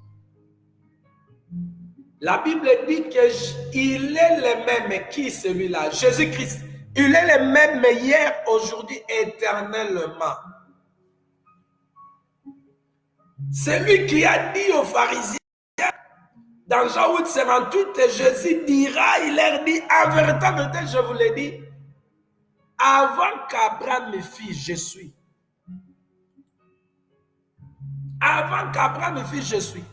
La Bible dit qu'il est le même. Qui celui-là? Jésus-Christ. Il est le même hier, aujourd'hui, éternellement. C'est lui qui a dit aux pharisiens, dans Jean 8, 58, Jésus dira, il leur dit, en vérité, je vous l'ai dit, avant qu'Abraham me fît, je suis. Avant qu'Abraham me fît, je suis.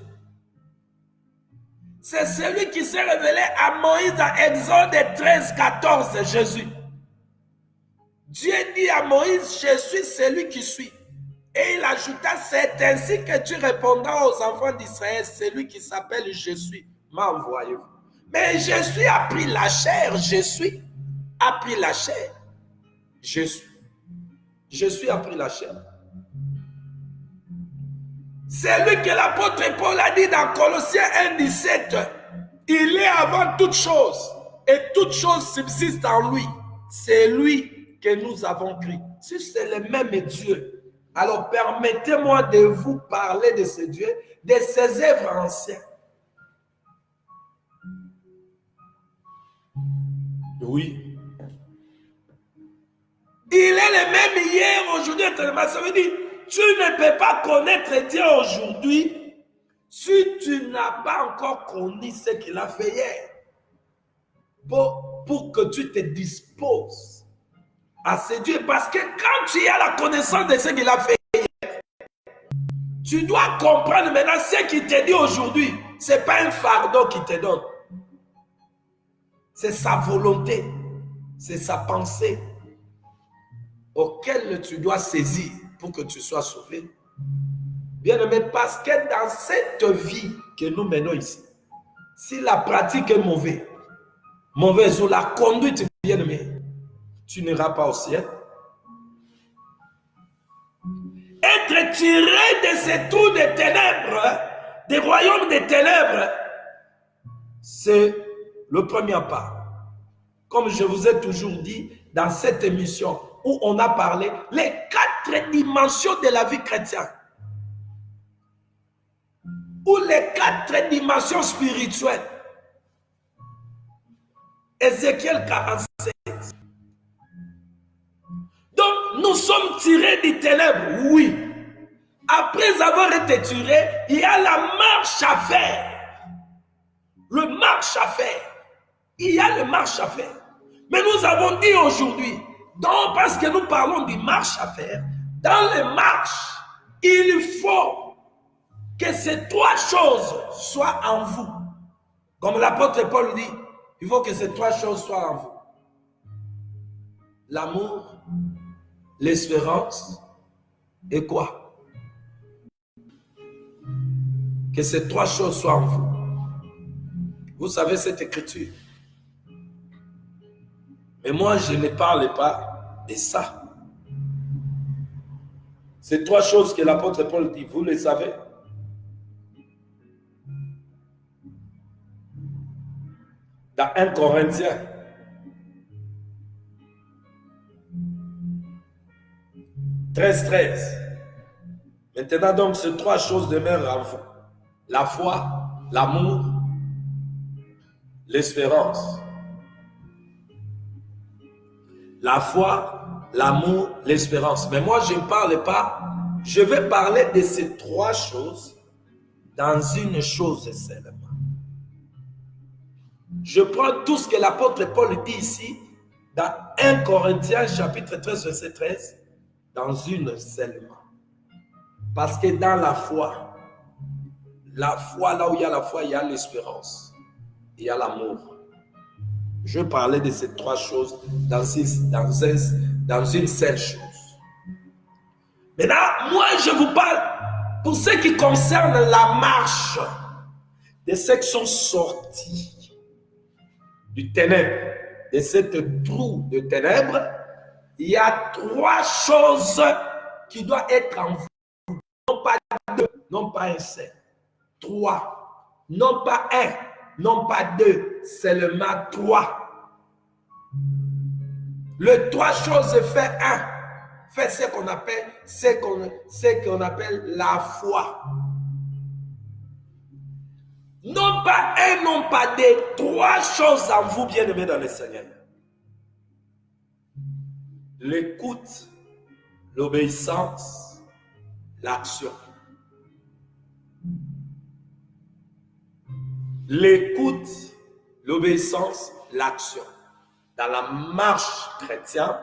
C'est celui qui s'est révélé à Moïse dans Exode 13, 14, Jésus. Dieu dit à Moïse, je suis celui qui suis. Et il ajouta, c'est ainsi que tu répondras aux enfants d'Israël, celui qui s'appelle je suis, m'a envoyé. Mais je suis a pris la chair, je suis a pris la chair. Je suis a pris la chair. C'est lui que l'apôtre Paul a dit dans Colossiens 1, 17. Il est avant toute chose et toute chose subsiste en lui. C'est lui que nous avons cru. Si c'est le même Dieu, alors permettez-moi de vous parler de ce Dieu, de ses œuvres anciennes. Oui. Il est le même hier, aujourd'hui, éternellement. Ça veut dire, tu ne peux pas connaître Dieu aujourd'hui si tu n'as pas encore connu ce qu'il a fait hier. Pour que tu te disposes à ce Dieu. Parce que quand tu as la connaissance de ce qu'il a fait hier, tu dois comprendre maintenant ce qu'il te dit aujourd'hui. Ce n'est pas un fardeau qu'il te donne. C'est sa volonté. C'est sa pensée auquel tu dois saisir pour que tu sois sauvé. Bien-aimé, parce que dans cette vie que nous menons ici, si la pratique est mauvaise ou la conduite, bien-aimé, tu n'iras pas au ciel. Être tiré de ces trous de ténèbres, des royaumes des ténèbres, c'est le premier pas. Comme je vous ai toujours dit dans cette émission où on a parlé les 4 dimensions de la vie chrétienne, ou les 4 dimensions spirituelles. Ézéchiel 47. Donc, nous sommes tirés des ténèbres, oui. Après avoir été tirés, il y a la marche à faire. Le marche à faire. Il y a le marche à faire. Mais nous avons dit aujourd'hui, donc parce que nous parlons de marche à faire, dans les marches, il faut que ces 3 choses soient en vous. Comme l'apôtre Paul dit, il faut que ces 3 choses soient en vous. L'amour, l'espérance et quoi? Que ces 3 choses soient en vous. Vous savez cette écriture. Mais moi, je ne parle pas de ça. Ces 3 choses que l'apôtre Paul dit, vous les savez? Dans 1 Corinthiens, 13. Maintenant donc, ces 3 choses demeurent en vous. La foi, l'amour, l'espérance. La foi, l'amour, l'espérance. Mais moi, je ne parle pas, je vais parler de ces 3 choses dans une chose seulement. Je prends tout ce que l'apôtre Paul dit ici, dans 1 Corinthiens chapitre 13, verset 13, dans une seulement. Parce que dans la foi, là où il y a la foi, il y a l'espérance, il y a l'amour. Je parlais de ces 3 choses dans une seule chose. Maintenant, moi je vous parle pour ce qui concerne la marche de ceux qui sont sortis du ténèbre, de cette trou de ténèbres. Il y a 3 choses qui doivent être en vous. Non pas 2, non pas un seul. 3. Non pas 1, non pas 2, seulement 3. Le 3 choses fait 1. Fait ce qu'on appelle la foi. Non pas un, non pas deux, trois choses en vous, bien-aimés dans le Seigneur. L'écoute, l'obéissance, l'action. L'écoute, l'obéissance, l'action. Dans la marche chrétienne,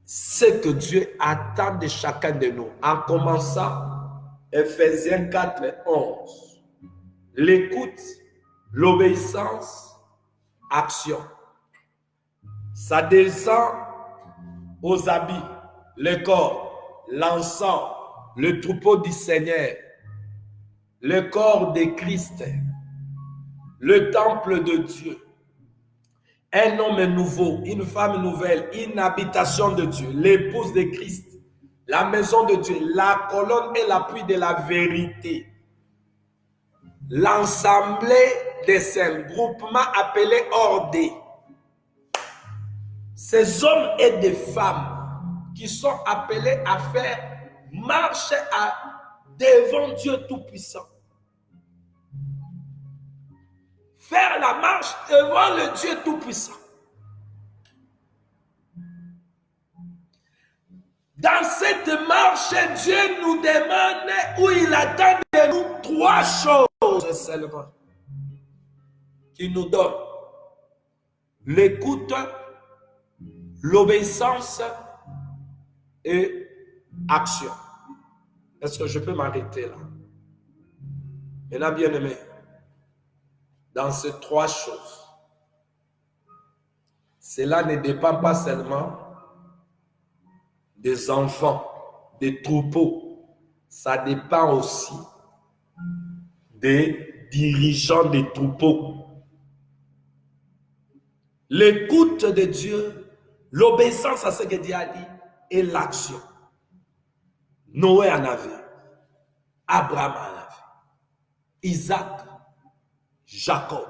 ce que Dieu attend de chacun de nous, en commençant Ephésiens 4, 11. L'écoute, l'obéissance, action. Ça descend aux habits, le corps, l'encens, le troupeau du Seigneur, le corps de Christ, le temple de Dieu, un homme nouveau, une femme nouvelle, une habitation de Dieu, l'épouse de Christ, la maison de Dieu, la colonne et l'appui de la vérité, l'assemblée des saints, groupement appelé ordre. Ces hommes et des femmes qui sont appelés à faire marche devant Dieu Tout-Puissant. Faire la marche devant le Dieu Tout-Puissant. Dans cette marche, Dieu nous demande ou il attend de nous trois choses seulement qu'il nous donne. L'écoute, l'obéissance et action. Est-ce que je peux m'arrêter là? Maintenant, bien aimé, dans ces trois choses, cela ne dépend pas seulement des enfants, des troupeaux, ça dépend aussi des dirigeants des troupeaux. L'écoute de Dieu, l'obéissance à ce que Dieu a dit et l'action. Noé en avait, Abraham en avait, Isaac, Jacob.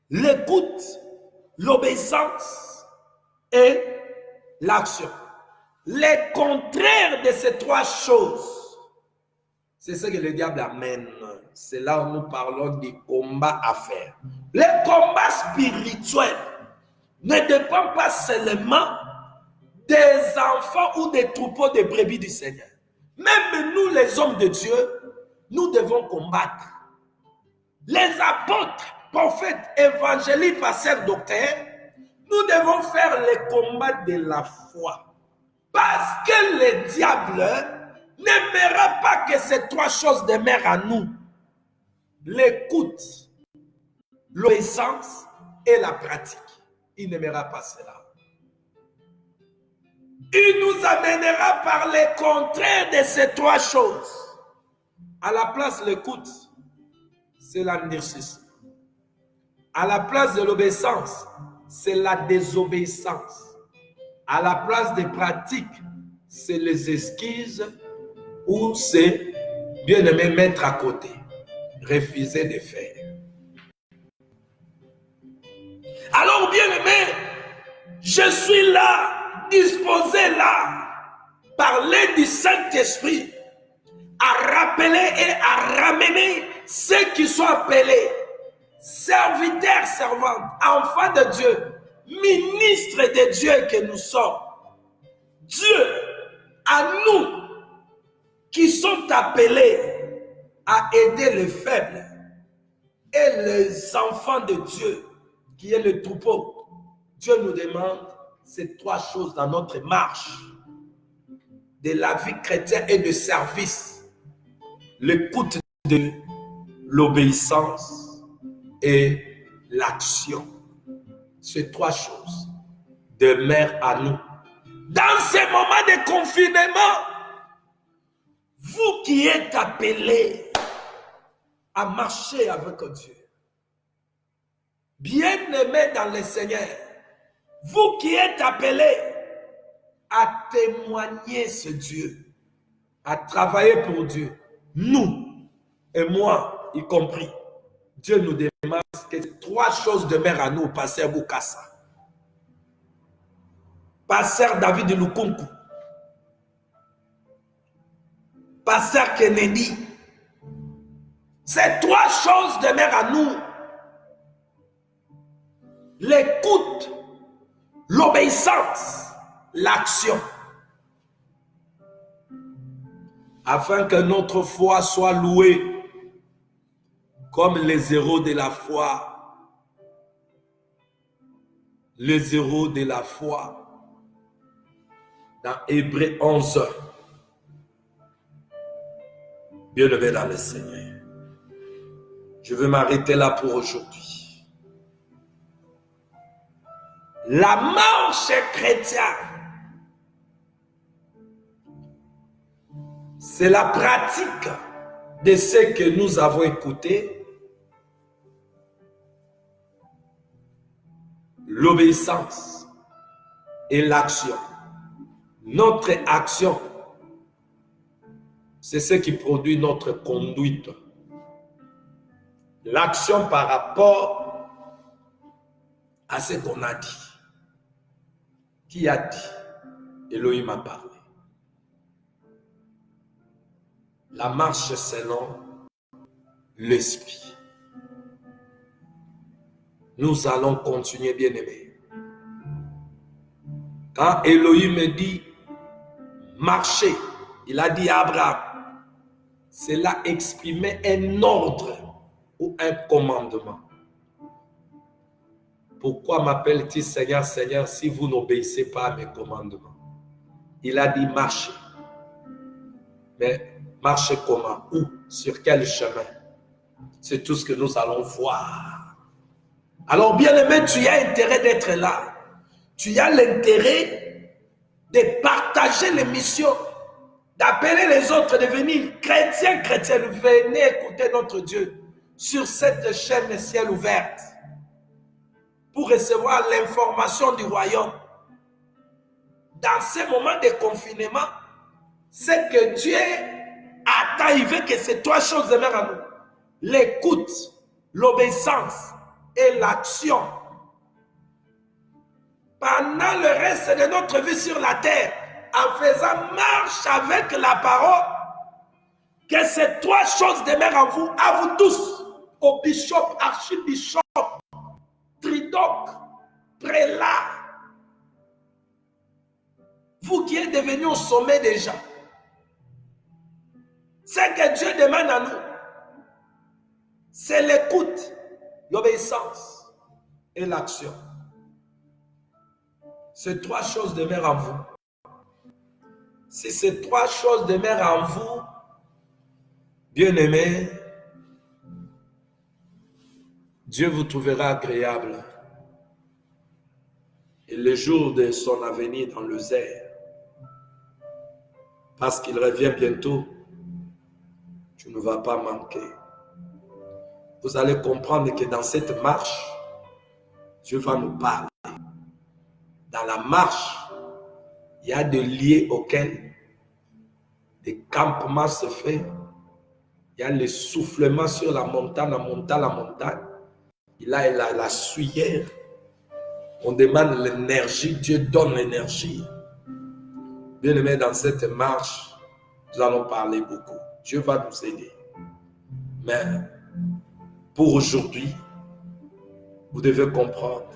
L'écoute, l'obéissance et l'action. Les contraires de ces trois choses, c'est ce que le diable amène. C'est là où nous parlons des combats à faire. Les combats spirituels ne dépendent pas seulement des enfants ou des troupeaux de brebis du Seigneur. Même nous, les hommes de Dieu, nous devons combattre. Les apôtres, prophètes, évangélistes, pasteurs, docteurs, nous devons faire les combats de la foi. Parce que le diable n'aimera pas que ces trois choses demeurent à nous. L'écoute, l'obéissance et la pratique. Il n'aimera pas cela. Il nous amènera par les contraires de ces trois choses. À la place de l'écoute, c'est l'endurcissement. À la place de l'obéissance, c'est la désobéissance. À la place des pratiques, c'est les excuses ou c'est bien aimé mettre à côté, refuser de faire. Alors bien aimé, je suis là, disposé là, par l'aide du Saint-Esprit, à rappeler et à ramener ceux qui sont appelés serviteurs, servantes, enfants de Dieu, ministres de Dieu que nous sommes. Dieu, à nous qui sommes appelés à aider les faibles et les enfants de Dieu, qui est le troupeau. Dieu nous demande ces trois choses dans notre marche de la vie chrétienne et de service. L'écoute de l'obéissance et l'action. Ces trois choses demeurent à nous. Dans ces moments de confinement, vous qui êtes appelés à marcher avec Dieu, bien-aimés dans le Seigneur, vous qui êtes appelés à témoigner ce Dieu, à travailler pour Dieu, nous et moi y compris, Dieu nous demande que trois choses demeurent à nous, Pasteur Boukassa, Pasteur David Lukunku, Pasteur Kennedy. Ces trois choses demeurent à nous. L'écoute, l'obéissance, l'action. Afin que notre foi soit louée comme les héros de la foi. Les héros de la foi. Dans Hébreux 11. Bien-aimé dans le Seigneur. Je veux m'arrêter là pour aujourd'hui. La marche chrétienne, c'est la pratique de ce que nous avons écouté, l'obéissance et l'action. Notre action, c'est ce qui produit notre conduite. L'action par rapport à ce qu'on a dit. Qui a dit? Elohim a parlé. La marche selon l'esprit. Nous allons continuer, bien-aimés. Quand Elohim dit marcher, il a dit à Abraham, cela exprimait un ordre ou un commandement. Pourquoi m'appelle-t-il Seigneur, Seigneur, si vous n'obéissez pas à mes commandements? Il a dit marcher. Mais marcher comment? Où? Sur quel chemin? C'est tout ce que nous allons voir. Alors, bien-aimé, tu as intérêt d'être là. Tu as l'intérêt de partager l'émission, d'appeler les autres, de venir. Chrétiens, chrétiennes, venez écouter notre Dieu sur cette chaîne ciel ouverte pour recevoir l'information du royaume. Dans ces moments de confinement, c'est que Dieu a arrivé que ces trois choses demeurent à nous. L'écoute, l'obéissance et l'action. Pendant le reste de notre vie sur la terre, en faisant marche avec la parole, que ces trois choses demeurent en vous, à vous tous, au bishop, archibishop, tridoc, prélat, vous qui êtes devenus au sommet déjà. Ce que Dieu demande à nous, c'est l'écoute, l'obéissance et l'action. Ces trois choses demeurent en vous. Si ces trois choses demeurent en vous, bien-aimés, Dieu vous trouvera agréable. Et le jour de son avenir dans le zèle, parce qu'il revient bientôt, tu ne vas pas manquer. Vous allez comprendre que dans cette marche, Dieu va nous parler. Dans la marche, il y a des lieux auxquels des campements se font. Il y a le soufflement sur la montagne, la montagne. Il y a la suyeure. On demande l'énergie, Dieu donne l'énergie. Bien-aimés, dans cette marche, nous allons parler beaucoup. Dieu va nous aider. Mais pour aujourd'hui, vous devez comprendre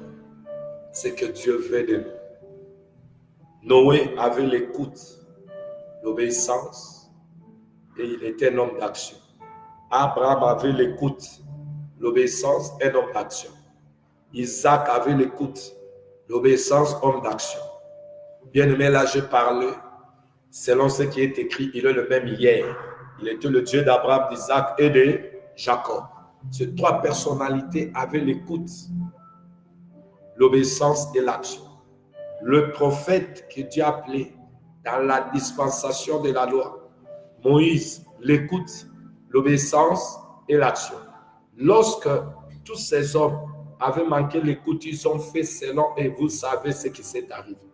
ce que Dieu veut de nous. Noé avait l'écoute, l'obéissance, et il était un homme d'action. Abraham avait l'écoute, l'obéissance, un homme d'action. Isaac avait l'écoute, l'obéissance, homme d'action. Bien-aimé, là, je parle selon ce qui est écrit. Il est le même hier. Il était le Dieu d'Abraham, d'Isaac et de Jacob. Ces trois personnalités avaient l'écoute, l'obéissance et l'action. Le prophète que Dieu a appelé dans la dispensation de la loi, Moïse, l'écoute, l'obéissance et l'action. Lorsque tous ces hommes avaient manqué l'écoute, ils ont fait selon et vous savez ce qui s'est arrivé.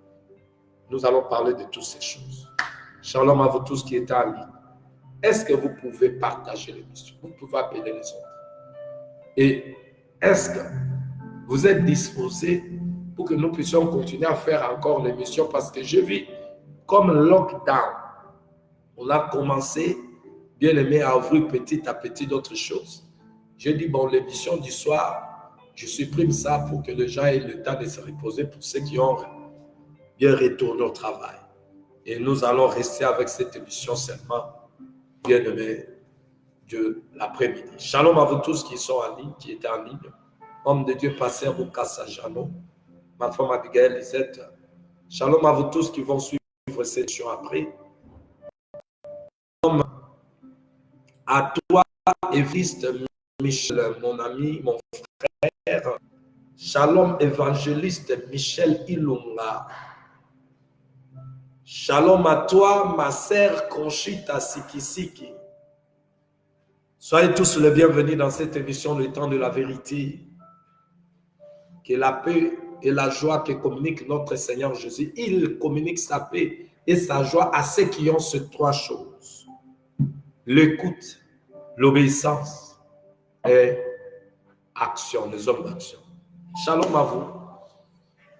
Nous allons parler de toutes ces choses. Shalom à vous tous qui êtes en ligne. Est-ce que vous pouvez partager l'émission? Vous pouvez appeler les autres. Et est-ce que vous êtes disposés pour que nous puissions continuer à faire encore l'émission? Parce que je vis comme lockdown. On a commencé bien-aimé, à ouvrir petit à petit d'autres choses. J'ai dit, bon, l'émission du soir, je supprime ça pour que les gens aient le temps de se reposer pour ceux qui ont bien retourné au travail. Et nous allons rester avec cette émission seulement, bien-aimé, de l'après-midi. Shalom à vous tous qui sont en ligne, qui étaient en ligne. Homme de Dieu, pasteur Bukasa Jano, ma femme Abigail Lisette. Shalom à vous tous qui vont suivre cette émission après. Shalom à toi, Éviste Michel, mon ami, mon frère. Shalom, évangéliste Michel Ilunga. Shalom à toi, ma sœur Conchita Sikisiki. Soyez tous les bienvenus dans cette émission, le temps de la vérité. Que la paix et la joie que communique notre Seigneur Jésus, il communique sa paix et sa joie à ceux qui ont ces trois choses. L'écoute, l'obéissance et action, les hommes d'action. Shalom à vous.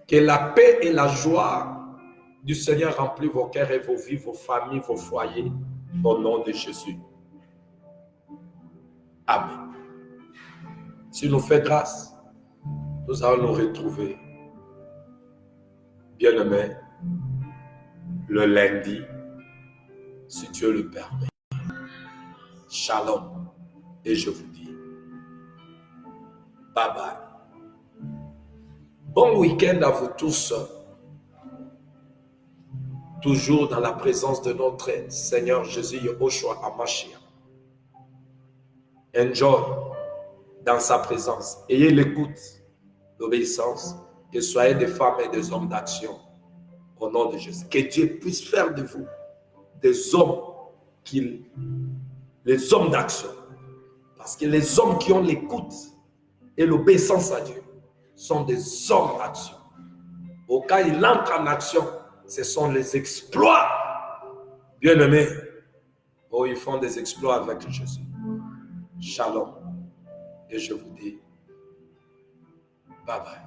Que la paix et la joie du Seigneur remplissent vos cœurs et vos vies, vos familles, vos foyers, au nom de Jésus. Amen. S'il nous fait grâce, nous allons nous retrouver, bien-aimés, le lundi, si Dieu le permet. Shalom. Et je vous dis, bye bye. Bon week-end à vous tous. Toujours dans la présence de notre Seigneur Jésus Yehoshua HaMashiach. Enjoy dans sa présence. Ayez l'écoute, l'obéissance et soyez des femmes et des hommes d'action au nom de Jésus. Que Dieu puisse faire de vous des hommes les hommes d'action. Parce que les hommes qui ont l'écoute et l'obéissance à Dieu sont des hommes d'action. Au cas où ils entrent en action, ce sont les exploits. Bien-aimés, oh, ils font des exploits avec Jésus. Shalom. Et je vous dis, bye bye.